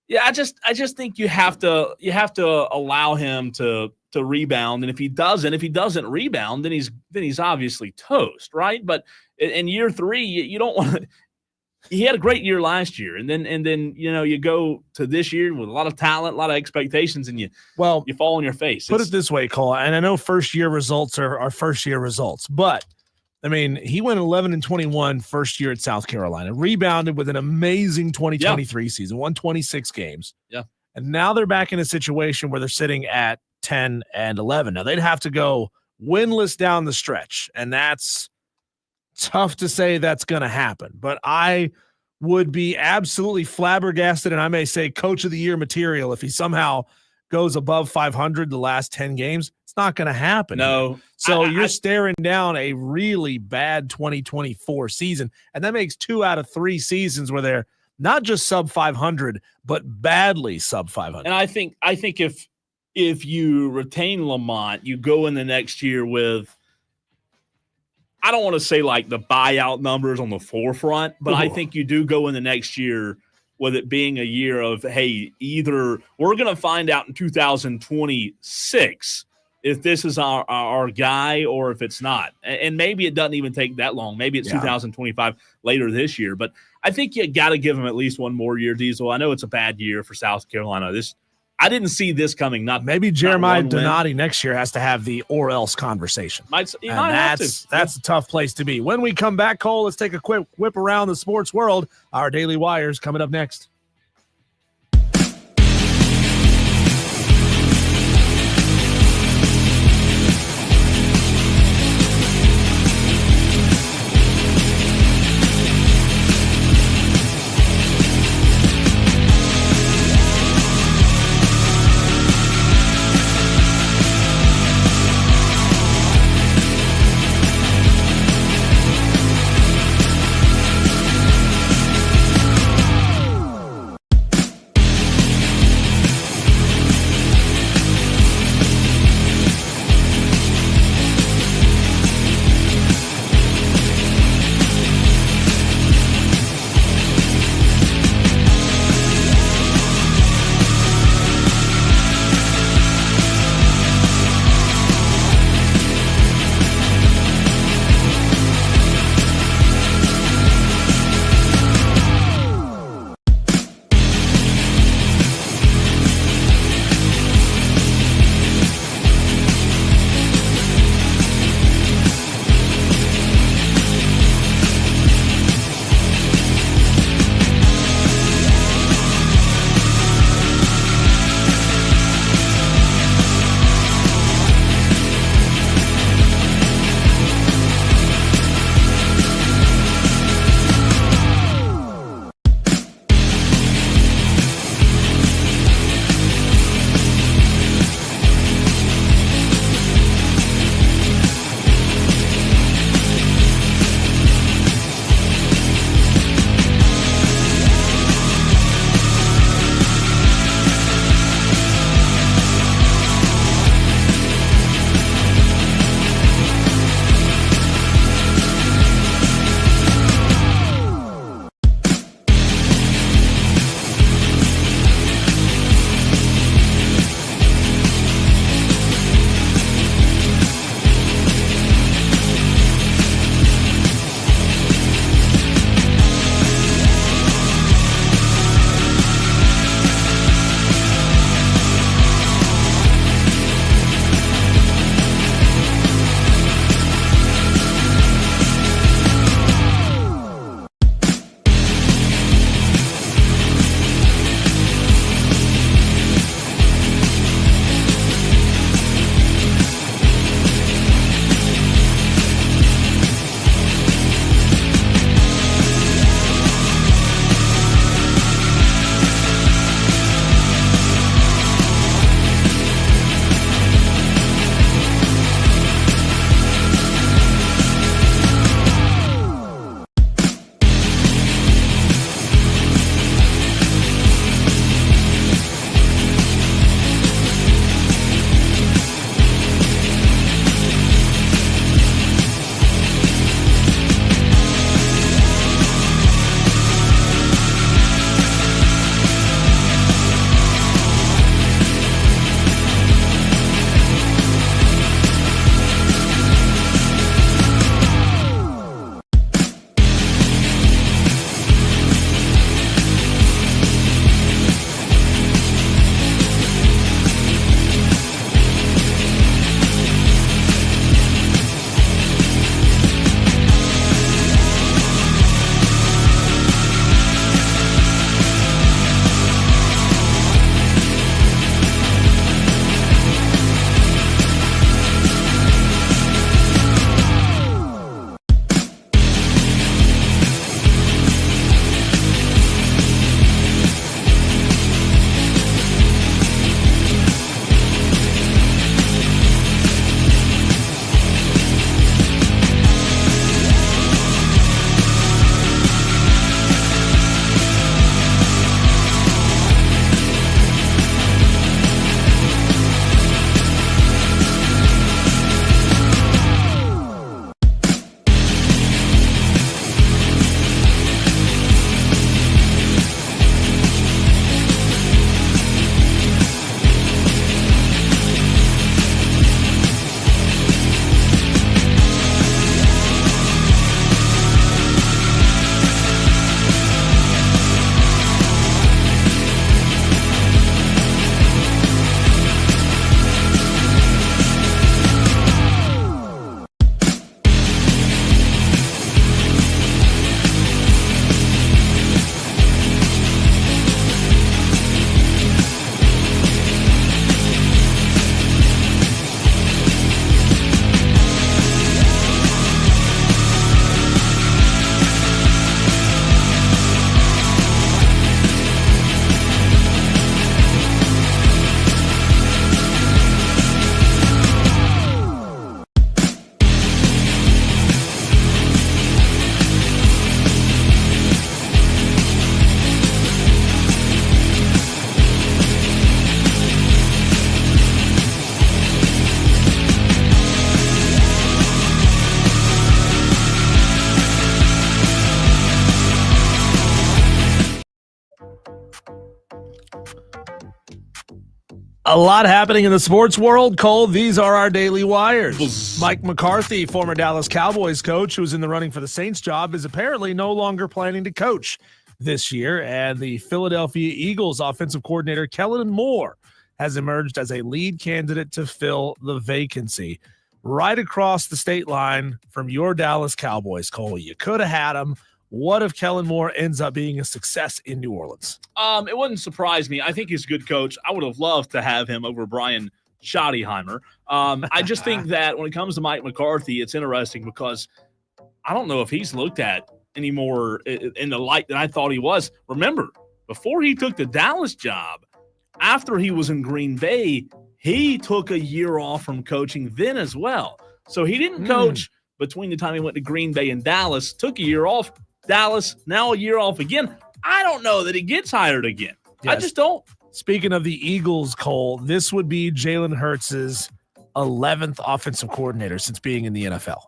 Yeah, I just think you have to allow him to rebound, and if he doesn't rebound, then he's obviously toast, right? But in year 3, you don't want to. He had a great year last year, and then you go to this year with a lot of talent, a lot of expectations, and you fall on your face. Put it this way, Cole, and I know first year results are first year results, but he went 11-21 first year at South Carolina, rebounded with an amazing 2023 season, won 26 games. Yeah. And now they're back in a situation where they're sitting at 10-11. Now they'd have to go winless down the stretch, and that's tough to say that's going to happen. But I would be absolutely flabbergasted, and I may say coach of the year material, if he somehow goes above 500 the last 10 games. It's not going to happen. No. So you're staring down a really bad 2024 season, and that makes 2 out of 3 seasons where they're not just sub 500, but badly sub 500. And I think if you retain Lamont, you go in the next year with, I don't want to say like the buyout numbers on the forefront, but I think you do go in the next year with it being a year of, hey, either we're going to find out in 2026 if this is our guy or if it's not. And maybe it doesn't even take that long. Maybe it's 2025 later this year. But I think you got to give him at least one more year, Diesel. I know it's a bad year for South Carolina. I didn't see this coming. Not maybe Jeremiah one win. Donati next year has to have the or else conversation. He might have to. That's a tough place to be. When we come back, Cole, let's take a quick whip around the sports world. Our Daily Wires coming up next. A lot happening in the sports world, Cole. These are our daily wires. Mike McCarthy, former Dallas Cowboys coach who was in the running for the Saints job, is apparently no longer planning to coach this year. And the Philadelphia Eagles offensive coordinator, Kellen Moore, has emerged as a lead candidate to fill the vacancy. Right across the state line from your Dallas Cowboys, Cole. You could have had him. What if Kellen Moore ends up being a success in New Orleans? It wouldn't surprise me. I think he's a good coach. I would have loved to have him over Brian Schottenheimer. I just think that when it comes to Mike McCarthy, it's interesting because I don't know if he's looked at anymore in the light that I thought he was. Remember, before he took the Dallas job, after he was in Green Bay, he took a year off from coaching then as well. So he didn't coach between the time he went to Green Bay and Dallas, took a year off. Dallas, now a year off again. I don't know that he gets hired again. Yes. I just don't. Speaking of the Eagles, Cole, this would be Jalen Hurts' 11th offensive coordinator since being in the NFL.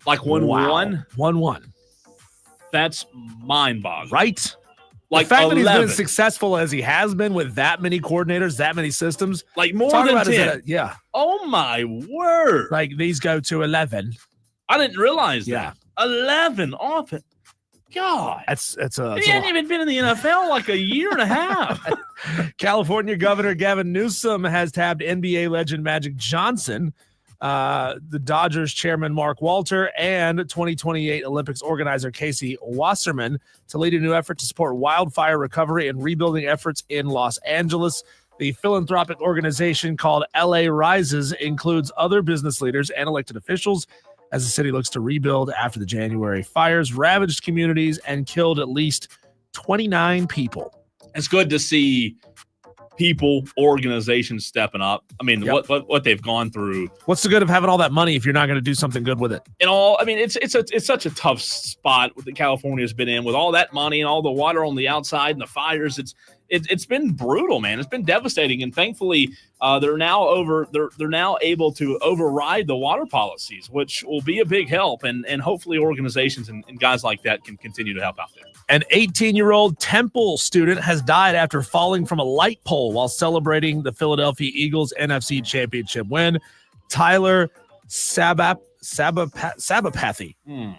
Like 1-1? 1-1. That's mind-boggling. Right? Like the fact 11. that he's been as successful as he has been with that many coordinators, that many systems. Like more than 10. Yeah. Oh, my word. Like these go to 11. I didn't realize that. 11 offense. God, he hadn't even been in the NFL like a year and a half. California Governor Gavin Newsom has tabbed NBA legend Magic Johnson, the Dodgers chairman Mark Walter, and 2028 Olympics organizer Casey Wasserman to lead a new effort to support wildfire recovery and rebuilding efforts in Los Angeles. The philanthropic organization called LA Rises includes other business leaders and elected officials as the city looks to rebuild after the January fires ravaged communities and killed at least 29 people. It's good to see people, organizations stepping up. I mean, what they've gone through. What's the good of having all that money if you're not going to do something good with it? It's such a tough spot that California has been in with all that money and all the water on the outside and the fires. It's been brutal, man. It's been devastating, and thankfully, they're now able to override the water policies, which will be a big help, and hopefully organizations and guys like that can continue to help out there. An 18-year-old Temple student has died after falling from a light pole while celebrating the Philadelphia Eagles NFC Championship win. Tyler Sabapathy.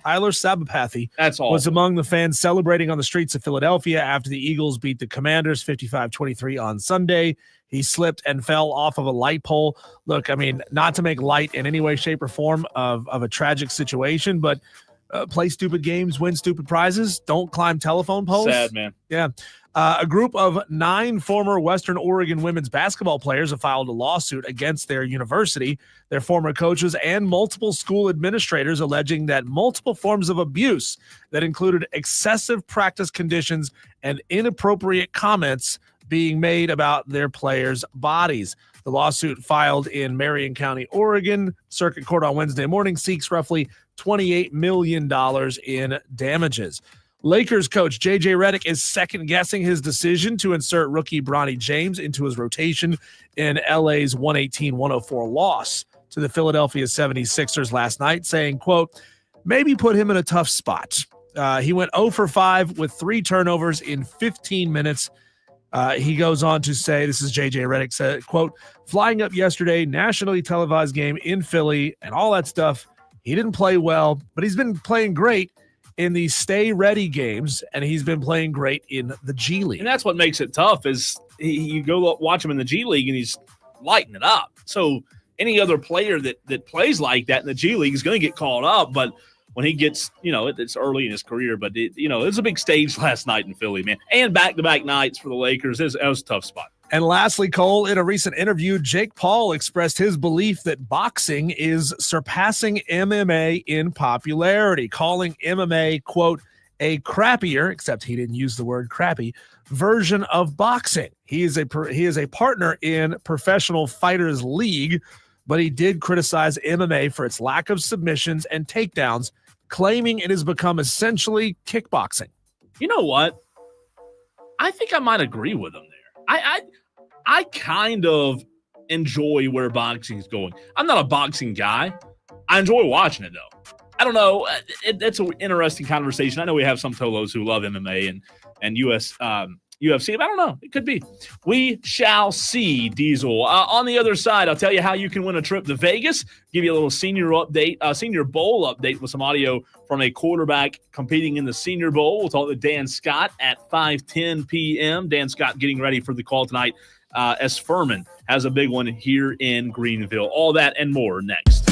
Tyler Sabapathy was among the fans celebrating on the streets of Philadelphia after the Eagles beat the Commanders 55-23 on Sunday. He slipped and fell off of a light pole. Look, I mean, not to make light in any way, shape, or form of a tragic situation, but play stupid games, win stupid prizes, don't climb telephone poles. Sad, man. Yeah. A group of 9 former Western Oregon women's basketball players have filed a lawsuit against their university, their former coaches, and multiple school administrators, alleging that multiple forms of abuse that included excessive practice conditions and inappropriate comments being made about their players' bodies. The lawsuit, filed in Marion County, Oregon, Circuit Court on Wednesday morning, seeks roughly $28 million in damages. Lakers coach J.J. Redick is second-guessing his decision to insert rookie Bronny James into his rotation in LA's 118-104 loss to the Philadelphia 76ers last night, saying, quote, maybe put him in a tough spot. He went 0 for 5 with 3 turnovers in 15 minutes. He goes on to say, this is J.J. Redick said, quote, flying up yesterday, nationally televised game in Philly and all that stuff. He didn't play well, but he's been playing great in the stay ready games, and he's been playing great in the G League. And that's what makes it tough is you go watch him in the G League and he's lighting it up. So any other player that plays like that in the G League is going to get called up, but when he gets, it's early in his career, but it's a big stage last night in Philly, man. And back-to-back nights for the Lakers. That was a tough spot. And lastly, Cole, in a recent interview, Jake Paul expressed his belief that boxing is surpassing MMA in popularity, calling MMA, quote, a crappier, except he didn't use the word crappy, version of boxing. He is a partner in Professional Fighters League, but he did criticize MMA for its lack of submissions and takedowns, claiming it has become essentially kickboxing. You know what? I think I might agree with him there. I kind of enjoy where boxing is going. I'm not a boxing guy. I enjoy watching it, though. I don't know. It's an interesting conversation. I know we have some Tolos who love MMA and UFC. But I don't know. It could be. We shall see, Diesel. On the other side, I'll tell you how you can win a trip to Vegas. Give you a little Senior Bowl update with some audio from a quarterback competing in the Senior Bowl. We'll talk to Dan Scott at 5:10 p.m. Dan Scott getting ready for the call tonight as Furman has a big one here in Greenville. All that and more next.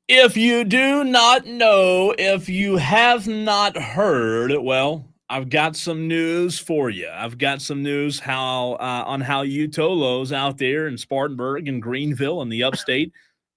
If you do not know, if you have not heard, well, I've got some news for you. I've got some news on how you Tolos out there in Spartanburg and Greenville and the upstate,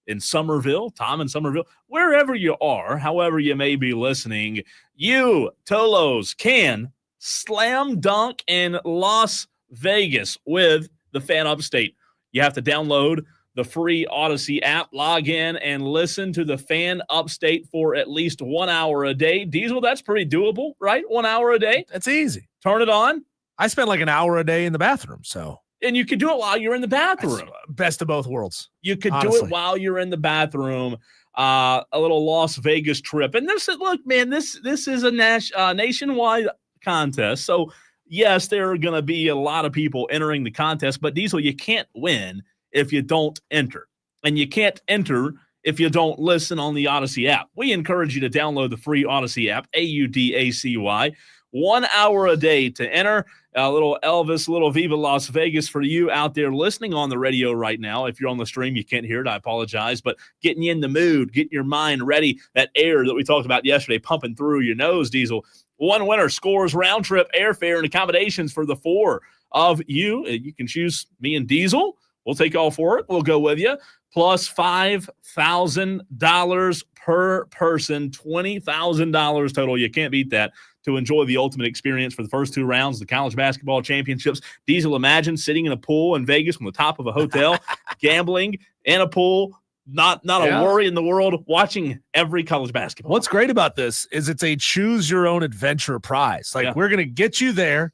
in Somerville, Tom in Somerville, wherever you are, however you may be listening, you Tolos can slam dunk in Las Vegas with the Fan Upstate. You have to download the free Odyssey app, log in, and listen to the Fan Upstate for at least 1 hour a day. Diesel, that's pretty doable, right? 1 hour a day. That's easy. Turn it on. I spend like an hour a day in the bathroom, so. And you could do it while you're in the bathroom. Best of both worlds. You could honestly do it while you're in the bathroom. A little Las Vegas trip. And look, man, this is a nationwide contest. So, yes, there are going to be a lot of people entering the contest. But, Diesel, you can't win if you don't enter. And you can't enter if you don't listen on the Odyssey app. We encourage you to download the free Odyssey app, AUDACY. 1 hour a day to enter. A little Elvis, a little Viva Las Vegas for you out there listening on the radio right now. If you're on the stream, you can't hear it. I apologize. But getting you in the mood, getting your mind ready, that air that we talked about yesterday pumping through your nose, Diesel. One winner scores round-trip airfare and accommodations for the four of you. You can choose me and Diesel. We'll take all for it. We'll go with you. Plus $5,000 per person, $20,000 total. You can't beat that to enjoy the ultimate experience for the first two rounds of the college basketball championships. Diesel, imagine sitting in a pool in Vegas from the top of a hotel, gambling in a pool, not a worry in the world, watching every college basketball. What's great about this is it's a choose your own adventure prize. Like we're going to get you there.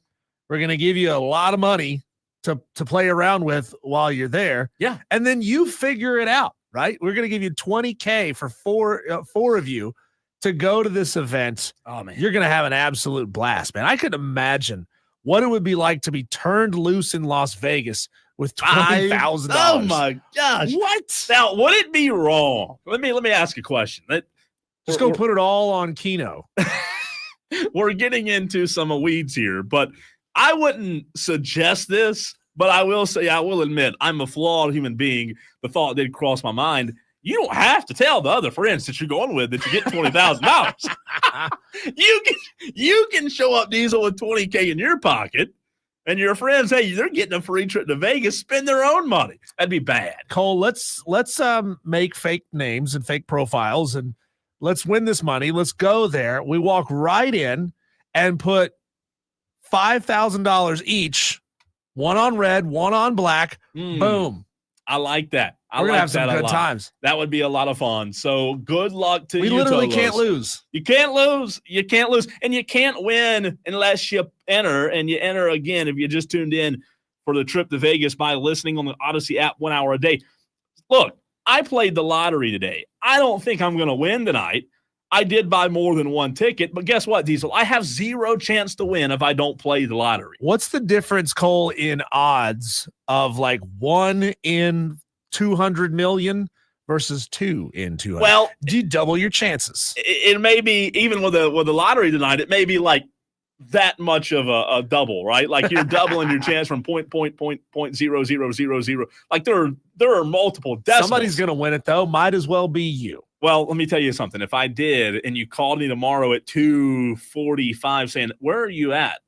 We're going to give you a lot of money to play around with while you're there. Yeah. And then you figure it out, right? We're going to give you $20K for four of you to go to this event. Oh, man. You're going to have an absolute blast, man. I could imagine what it would be like to be turned loose in Las Vegas with $20,000. Oh, my gosh. What? Now, would it be wrong? Let me ask a question. Just go put it all on Keno. We're getting into some weeds here, but I wouldn't suggest this, but I will say, I will admit, I'm a flawed human being. The thought did cross my mind. You don't have to tell the other friends that you're going with that you get $20,000. You can show up, Diesel, with $20K in your pocket, and your friends, hey, they're getting a free trip to Vegas, spend their own money. That'd be bad. Cole, let's make fake names and fake profiles, and let's win this money. Let's go there. We walk right in and put $5,000 each, one on red, one on black. Boom. I like that. We're gonna have some good times. That would be a lot of fun. So good luck to you. We literally Tolos. can't lose. You can't lose. You can't lose. And you can't win unless you enter. And you enter again if you just tuned in for the trip to Vegas by listening on the Odyssey app 1 hour a day. Look, I played the lottery today. I don't think I'm going to win tonight. I did buy more than one ticket, but guess what, Diesel? I have zero chance to win if I don't play the lottery. What's the difference, Cole, in odds of like 1 in 200 million versus 2 in 200? Well, do you double your chances? It may be, even with the lottery tonight, it may be like that much of a double, right? Like you're doubling your chance from 0.0000. Like there are multiple decimals. Somebody's going to win it though. Might as well be you. Well, let me tell you something. If I did, and you called me tomorrow at 2:45 saying, "Where are you at?"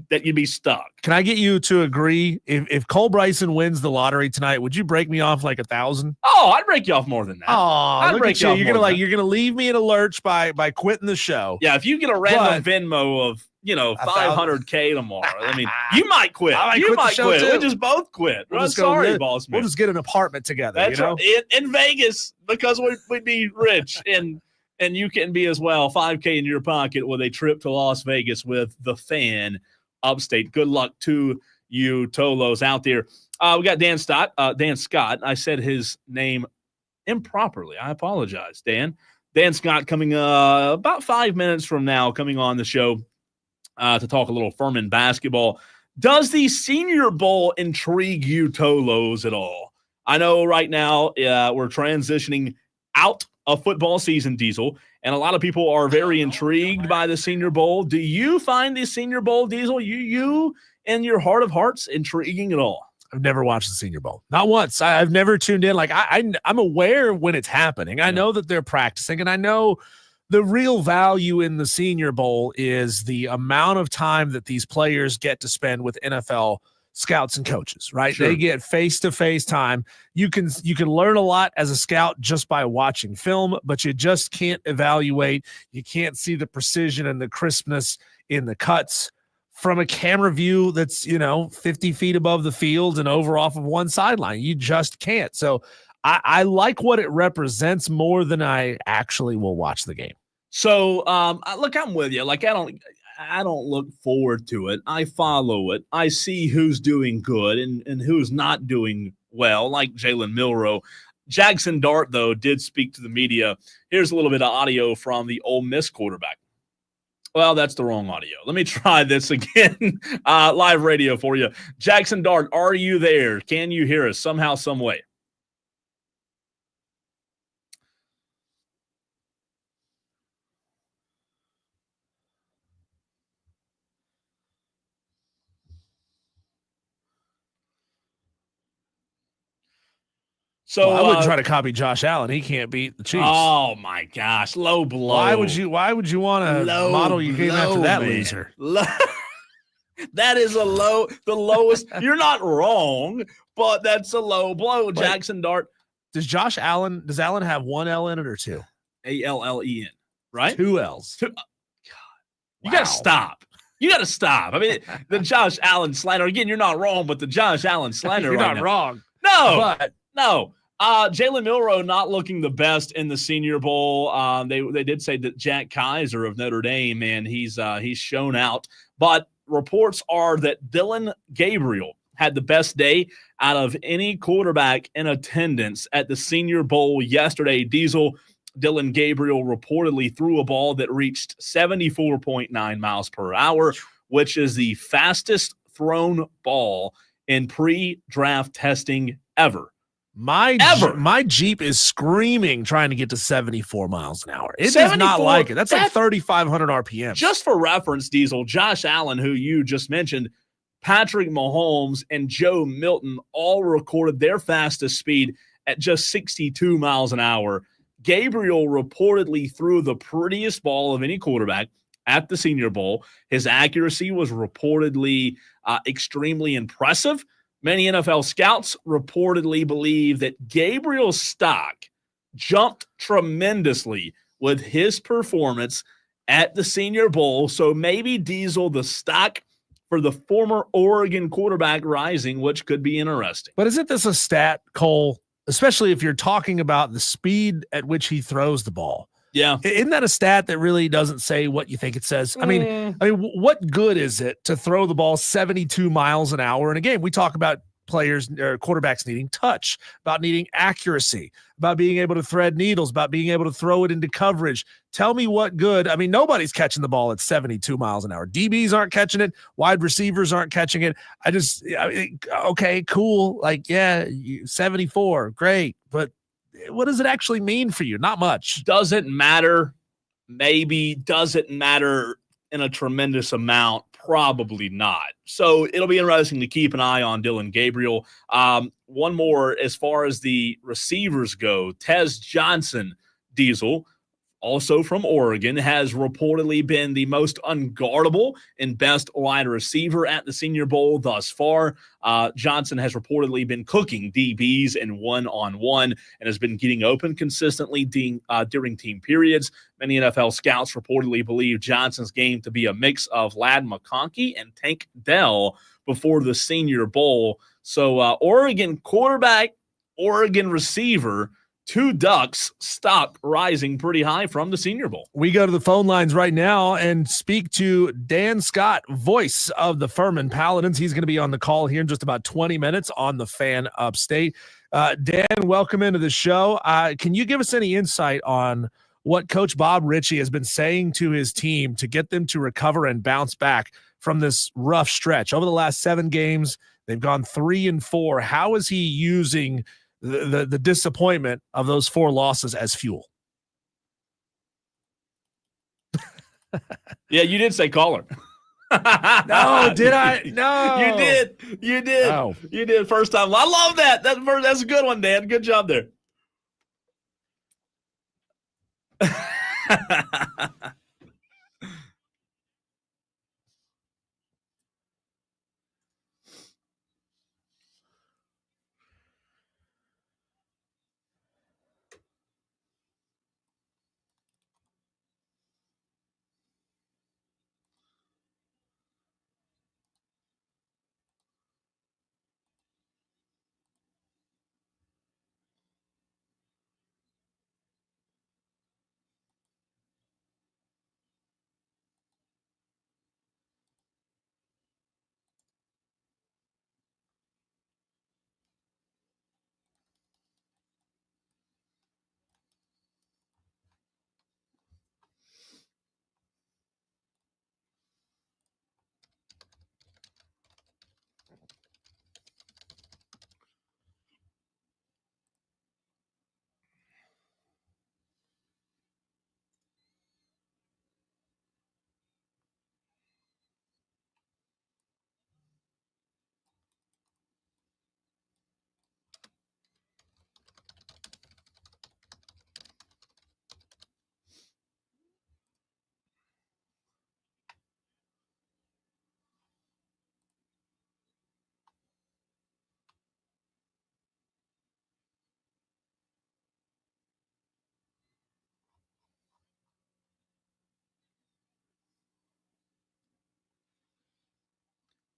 that you'd be stuck. Can I get you to agree? If Cole Bryson wins the lottery tonight, would you break me off like 1,000? Oh, I'd break you off more than that. Oh, I'd break you off. You're gonna leave me in a lurch by quitting the show. Yeah, if you get a random Venmo of 500K tomorrow, I mean, you might quit. You might quit. We'll just both quit. We'll sorry, boss man. We'll just get an apartment together. That's right. In Vegas, because we'd be rich and you can be as well. $5K in your pocket with a trip to Las Vegas with the Fan Upstate. Good luck to you Tolos out there. We got Dan Scott. I said his name improperly. I apologize, Dan. Dan Scott coming about 5 minutes from now, coming on the show to talk a little Furman basketball. Does the Senior Bowl intrigue you Tolos at all? I know right now we're transitioning out of football season, Diesel, and a lot of people are very intrigued by the Senior Bowl. Do you find the Senior Bowl, Diesel, you in your heart of hearts, intriguing at all? I've never watched the Senior Bowl. Not once. I've never tuned in. Like I'm aware when it's happening. I know that they're practicing, and I know the real value in the Senior Bowl is the amount of time that these players get to spend with NFL scouts and coaches, right? Sure. They get face-to-face time. You can learn a lot as a scout just by watching film, but you just can't evaluate. You can't see the precision and the crispness in the cuts from a camera view that's, 50 feet above the field and over off of one sideline. You just can't. So I like what it represents more than I actually will watch the game. So, look, I'm with you. Like, I don't look forward to it. I follow it. I see who's doing good and who's not doing well, like Jalen Milroe. Jackson Dart, though, did speak to the media. Here's a little bit of audio from the Ole Miss quarterback. Well, that's the wrong audio. Let me try this again. Live radio for you. Jackson Dart, are you there? Can you hear us somehow, some way? So I wouldn't try to copy Josh Allen. He can't beat the Chiefs. Oh my gosh, low blow. Why would you want to model your game after that, man. Loser? That is the lowest. You're not wrong, but that's a low blow. But Jackson Dart. Does Allen have one L in it or two? Allen, right? Two L's. God. You gotta stop. You got to stop. I mean, the Josh Allen slander. Again, you're not wrong, but the Josh Allen slander. You're right not wrong. No. Jalen Milroe not looking the best in the Senior Bowl. They did say that Jack Kaiser of Notre Dame, man, he's shown out. But reports are that Dylan Gabriel had the best day out of any quarterback in attendance at the Senior Bowl yesterday. Dylan Gabriel reportedly threw a ball that reached 74.9 miles per hour, which is the fastest thrown ball in pre-draft testing ever. My Jeep is screaming trying to get to 74 miles an hour. It 74, does not like it. That's like 3,500 RPM. Just for reference, Diesel, Josh Allen, who you just mentioned, Patrick Mahomes, and Joe Milton all recorded their fastest speed at just 62 miles an hour. Gabriel reportedly threw the prettiest ball of any quarterback at the Senior Bowl. His accuracy was reportedly extremely impressive. Many NFL scouts reportedly believe that Gabriel's stock jumped tremendously with his performance at the Senior Bowl. So maybe Diesel, the stock for the former Oregon quarterback, rising, which could be interesting. But isn't this a stat, Cole, especially if you're talking about the speed at which he throws the ball? Yeah. Isn't that a stat that really doesn't say what you think it says? I mean, what good is it to throw the ball 72 miles an hour in a game? We talk about players or quarterbacks needing touch, about needing accuracy, about being able to thread needles, about being able to throw it into coverage. Tell me what good. I mean, nobody's catching the ball at 72 miles an hour. DBs aren't catching it. Wide receivers aren't catching it. Okay, cool. Like, yeah, 74, great. But what does it actually mean for you? Not much. Does it matter? Maybe. Does it matter in a tremendous amount? Probably not. So it'll be interesting to keep an eye on Dylan Gabriel. One more as far as the receivers go. Tez Johnson, Diesel, also from Oregon, has reportedly been the most unguardable and best wide receiver at the Senior Bowl thus far. Johnson has reportedly been cooking DBs in one-on-one and has been getting open consistently during team periods. Many NFL scouts reportedly believe Johnson's game to be a mix of Ladd McConkey and Tank Dell before the Senior Bowl. So Oregon quarterback, Oregon receiver, two Ducks stock rising pretty high from the Senior Bowl. We go to the phone lines right now and speak to Dan Scott, voice of the Furman Paladins. He's going to be on the call here in just about 20 minutes on the Fan Upstate. Dan, welcome into the show. Can you give us any insight on what Coach Bob Ritchie has been saying to his team to get them to recover and bounce back from this rough stretch? Over the last 7 games, they've gone 3-4. How is he using the disappointment of those 4 losses as fuel? Yeah, you did say caller. No, did I? No. You did. You did. Oh. You did first time. I love that. That's a good one, Dan. Good job there.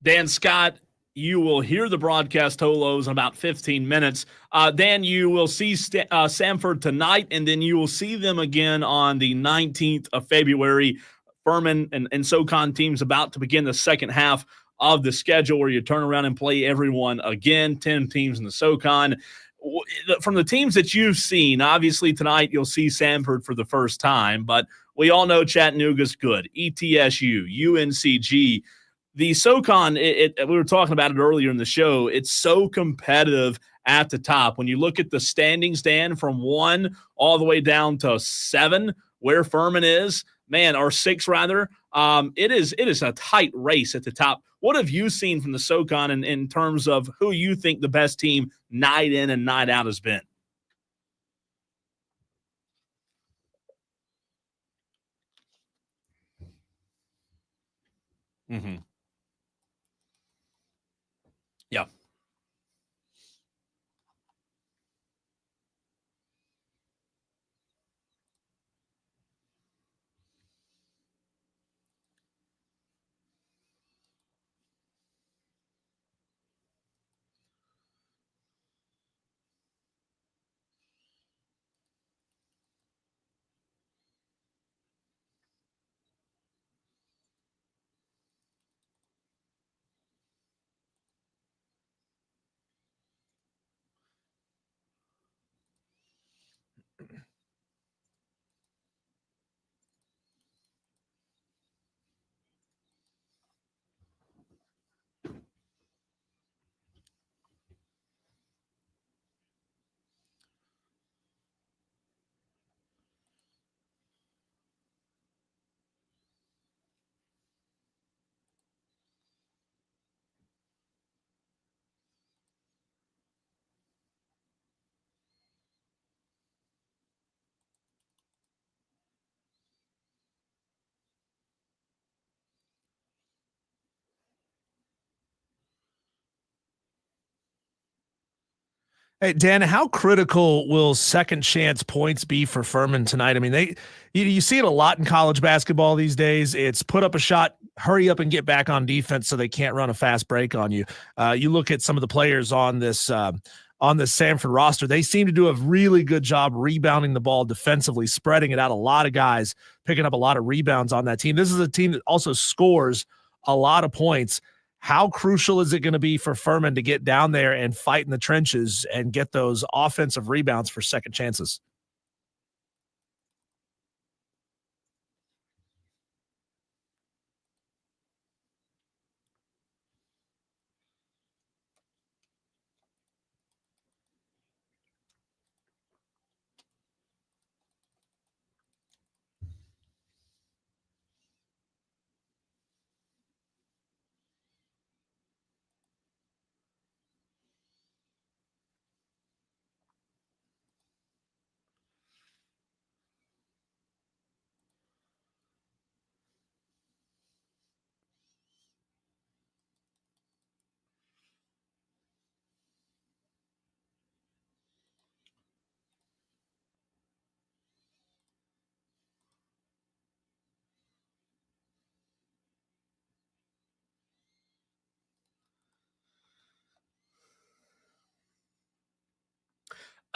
Dan Scott, you will hear the broadcast holos in about 15 minutes. Dan, you will see Samford tonight, and then you will see them again on the 19th of February. Furman and SoCon teams about to begin the second half of the schedule where you turn around and play everyone again, 10 teams in the SoCon. From the teams that you've seen, obviously tonight you'll see Samford for the first time, but we all know Chattanooga's good. ETSU, UNCG. The SoCon, we were talking about it earlier in the show, it's so competitive at the top. When you look at the standings, Dan, from 1 all the way down to 7, where Furman is, man, or 6 rather, it is a tight race at the top. What have you seen from the SoCon in terms of who you think the best team night in and night out has been? Mm-hmm. Yeah. Hey, Dan, how critical will second chance points be for Furman tonight? I mean, you see it a lot in college basketball these days. It's put up a shot, hurry up and get back on defense so they can't run a fast break on you. You look at some of the players on this Samford roster, they seem to do a really good job rebounding the ball defensively, spreading it out. A lot of guys picking up a lot of rebounds on that team. This is a team that also scores a lot of points. How crucial is it going to be for Furman to get down there and fight in the trenches and get those offensive rebounds for second chances?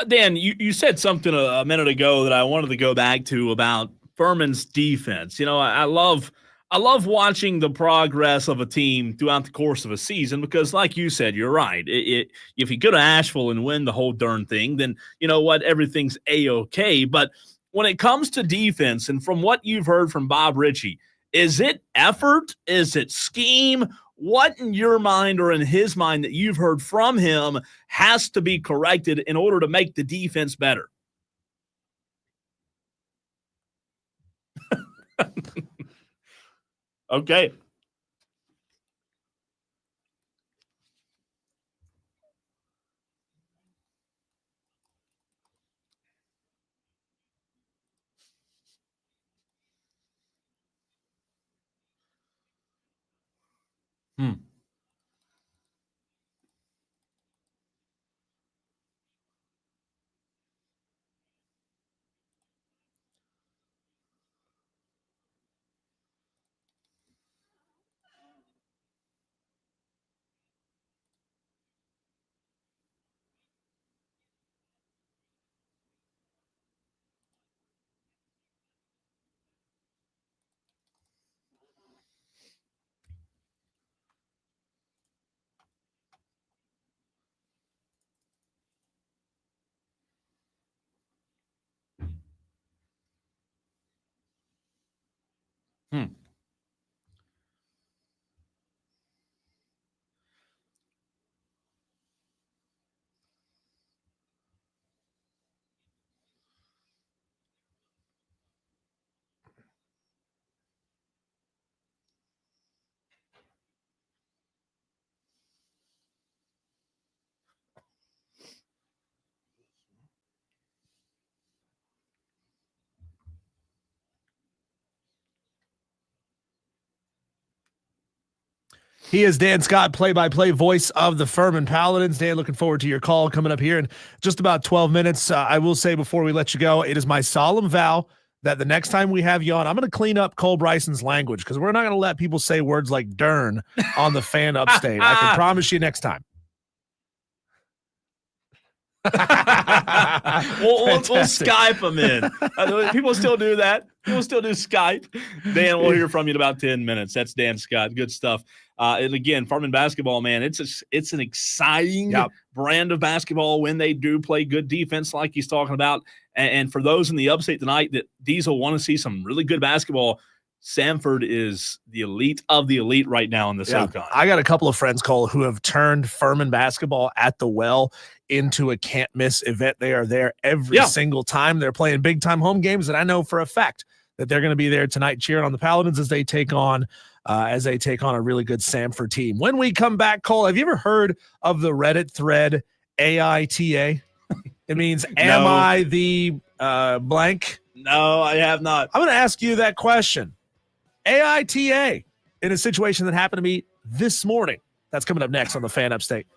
Dan, you said something a minute ago that I wanted to go back to about Furman's defense. I love watching the progress of a team throughout the course of a season because, like you said, you're right. If you go to Asheville and win the whole darn thing, then you know what? Everything's A-okay. But when it comes to defense, and from what you've heard from Bob Ritchie, is it effort? Is it scheme? What in your mind or in his mind that you've heard from him has to be corrected in order to make the defense better? Okay. Hmm. Hmm. He is Dan Scott, play-by-play voice of the Furman Paladins. Dan, looking forward to your call coming up here in just about 12 minutes. I will say before we let you go, it is my solemn vow that the next time we have you on, I'm going to clean up Cole Bryson's language because we're not going to let people say words like "dern" on the fan upstate. I can promise you next time. we'll Skype them in. People still do that. People still do Skype. Dan, we'll hear from you in about 10 minutes. That's Dan Scott. Good stuff. And again, Furman basketball, man, it's an exciting brand of basketball when they do play good defense like he's talking about. And for those in the upstate tonight that Diesel want to see some really good basketball, Samford is the elite of the elite right now in the SoCon. I got a couple of friends, Cole, who have turned Furman basketball at the Well into a can't-miss event. They are there every single time. They're playing big-time home games, and I know for a fact that they're going to be there tonight cheering on the Paladins as they take on a really good Samford team. When we come back, Cole, have you ever heard of the Reddit thread AITA? It means, am I the blank? No, I have not. I'm going to ask you that question. AITA in a situation that happened to me this morning. That's coming up next on the Fan Upstate.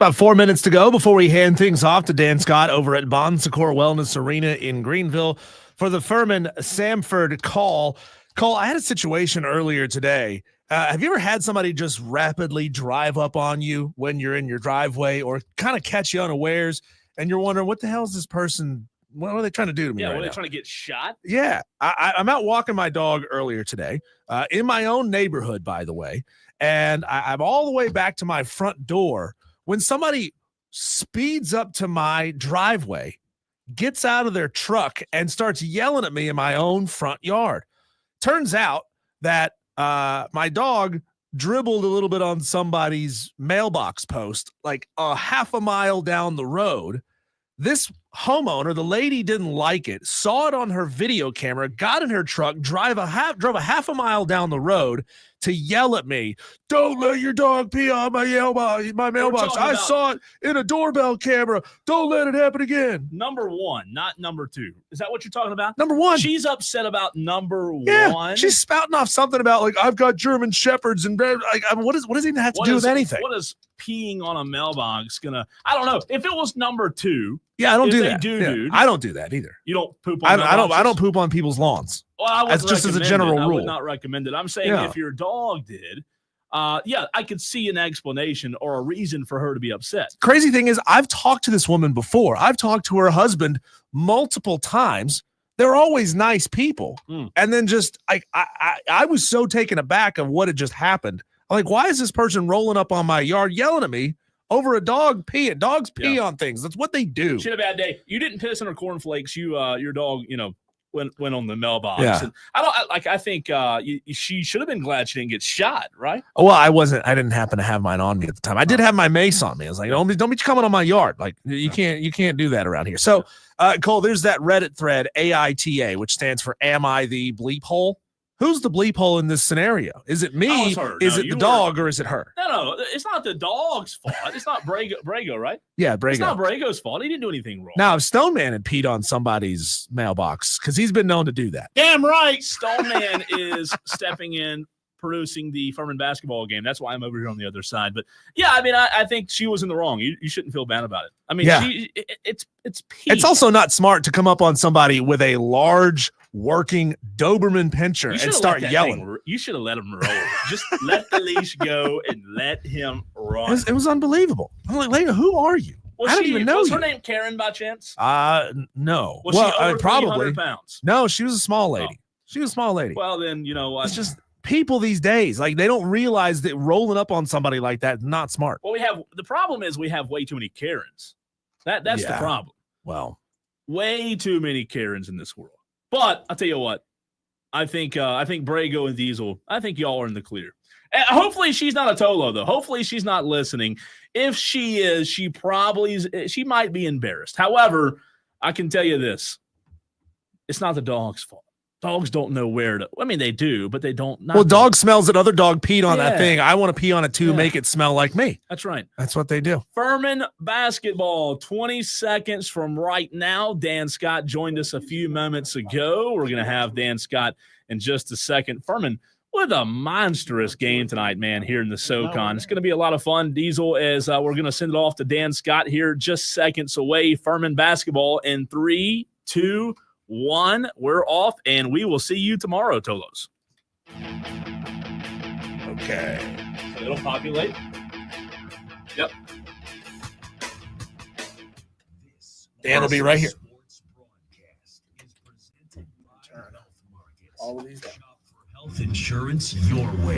About 4 minutes to go before we hand things off to Dan Scott over at Bon Secours Wellness Arena in Greenville for the Furman Samford call. Cole, I had a situation earlier today. Have you ever had somebody just rapidly drive up on you when you're in your driveway or kind of catch you unawares and you're wondering, what the hell is this person? What are they trying to do to me? Yeah, right were they now? trying to get shot? Yeah, I'm out walking my dog earlier today in my own neighborhood, by the way, and I'm all the way back to my front door when somebody speeds up to my driveway, gets out of their truck, and starts yelling at me in my own front yard. Turns out that my dog dribbled a little bit on somebody's mailbox post, like a half a mile down the road. This homeowner, the lady didn't like it, saw it on her video camera, got in her truck, drove a half a mile down the road to yell at me, "Don't let your dog pee on my mailbox. I saw it in a doorbell camera. Don't let it happen again." Number one, not number two. Is that what you're talking about? Number one. She's upset about number Yeah, one. she's spouting off something about, like, I've got German Shepherds and like, what does it even have to do with anything? What is peeing on a mailbox gonna? I don't know. If it was number two, yeah, I don't do that. Dude, I don't do that either. You don't poop on I don't poop on people's lawns. Well, That's just as a general rule. I would not recommend it. I'm saying if your dog did, yeah, I could see an explanation or a reason for her to be upset. Crazy thing is, I've talked to this woman before. I've talked to her husband multiple times. They're always nice people. And then just I was so taken aback of what had just happened. I'm like, why is this person rolling up on my yard yelling at me over a dog peeing? Dogs pee on things. That's what they do. She had a bad day. You didn't piss in her cornflakes. Your dog, went on the mailbox. Yeah. And I think she should have been glad she didn't get shot, right? Well, I didn't happen to have mine on me at the time. I did have my mace on me. I was like, don't be coming on my yard. Like, you can't do that around here. So, Cole, there's that Reddit thread, AITA, which stands for Am I the Bleep Hole? Who's the bleep hole in this scenario? Is it me? Is it the dog, or is it her? No, it's not the dog's fault. It's not Brago, right? Yeah, Brago. It's not Brago's fault. He didn't do anything wrong. Now, if Stoneman had peed on somebody's mailbox, because he's been known to do that. Damn right. Stoneman is stepping in, producing the Furman basketball game. That's why I'm over here on the other side. But yeah, I mean, I think she was in the wrong. You shouldn't feel bad about it. I mean, it's pee. It's also not smart to come up on somebody with a large working Doberman pinscher and start yelling. You should have let him roll. Just let the leash go and let him run. It was unbelievable. I'm like, Lena, who are you? I don't even know you. Was her name Karen by chance? No. Was she over probably. pounds? No, she was a small lady. She was a small lady. Well, then, it's just people these days, like, they don't realize that rolling up on somebody like that is not smart. Well, the problem is we have way too many Karens. That's the problem. Well, way too many Karens in this world. But I'll tell you what, I think Brago and Diesel, I think y'all are in the clear. And hopefully she's not a Tolo, though. Hopefully she's not listening. If she is, she might be embarrassed. However, I can tell you this: it's not the dog's fault. Dogs don't know where to. I mean, they do, but they don't. Well, dog smells that other dog peed on that thing. I want to pee on it too. Make it smell like me. That's right. That's what they do. Furman basketball, 20 seconds from right now. Dan Scott joined us a few moments ago. We're going to have Dan Scott in just a second. Furman with a monstrous game tonight, man, here in the SoCon. It's going to be a lot of fun. Diesel, as we're going to send it off to Dan Scott here just seconds away. Furman basketball in 3, 2, 1. We're off, and we will see you tomorrow, Tolos. Okay. So it'll populate. Yep. Dan will be right here. All of these. Health insurance your way.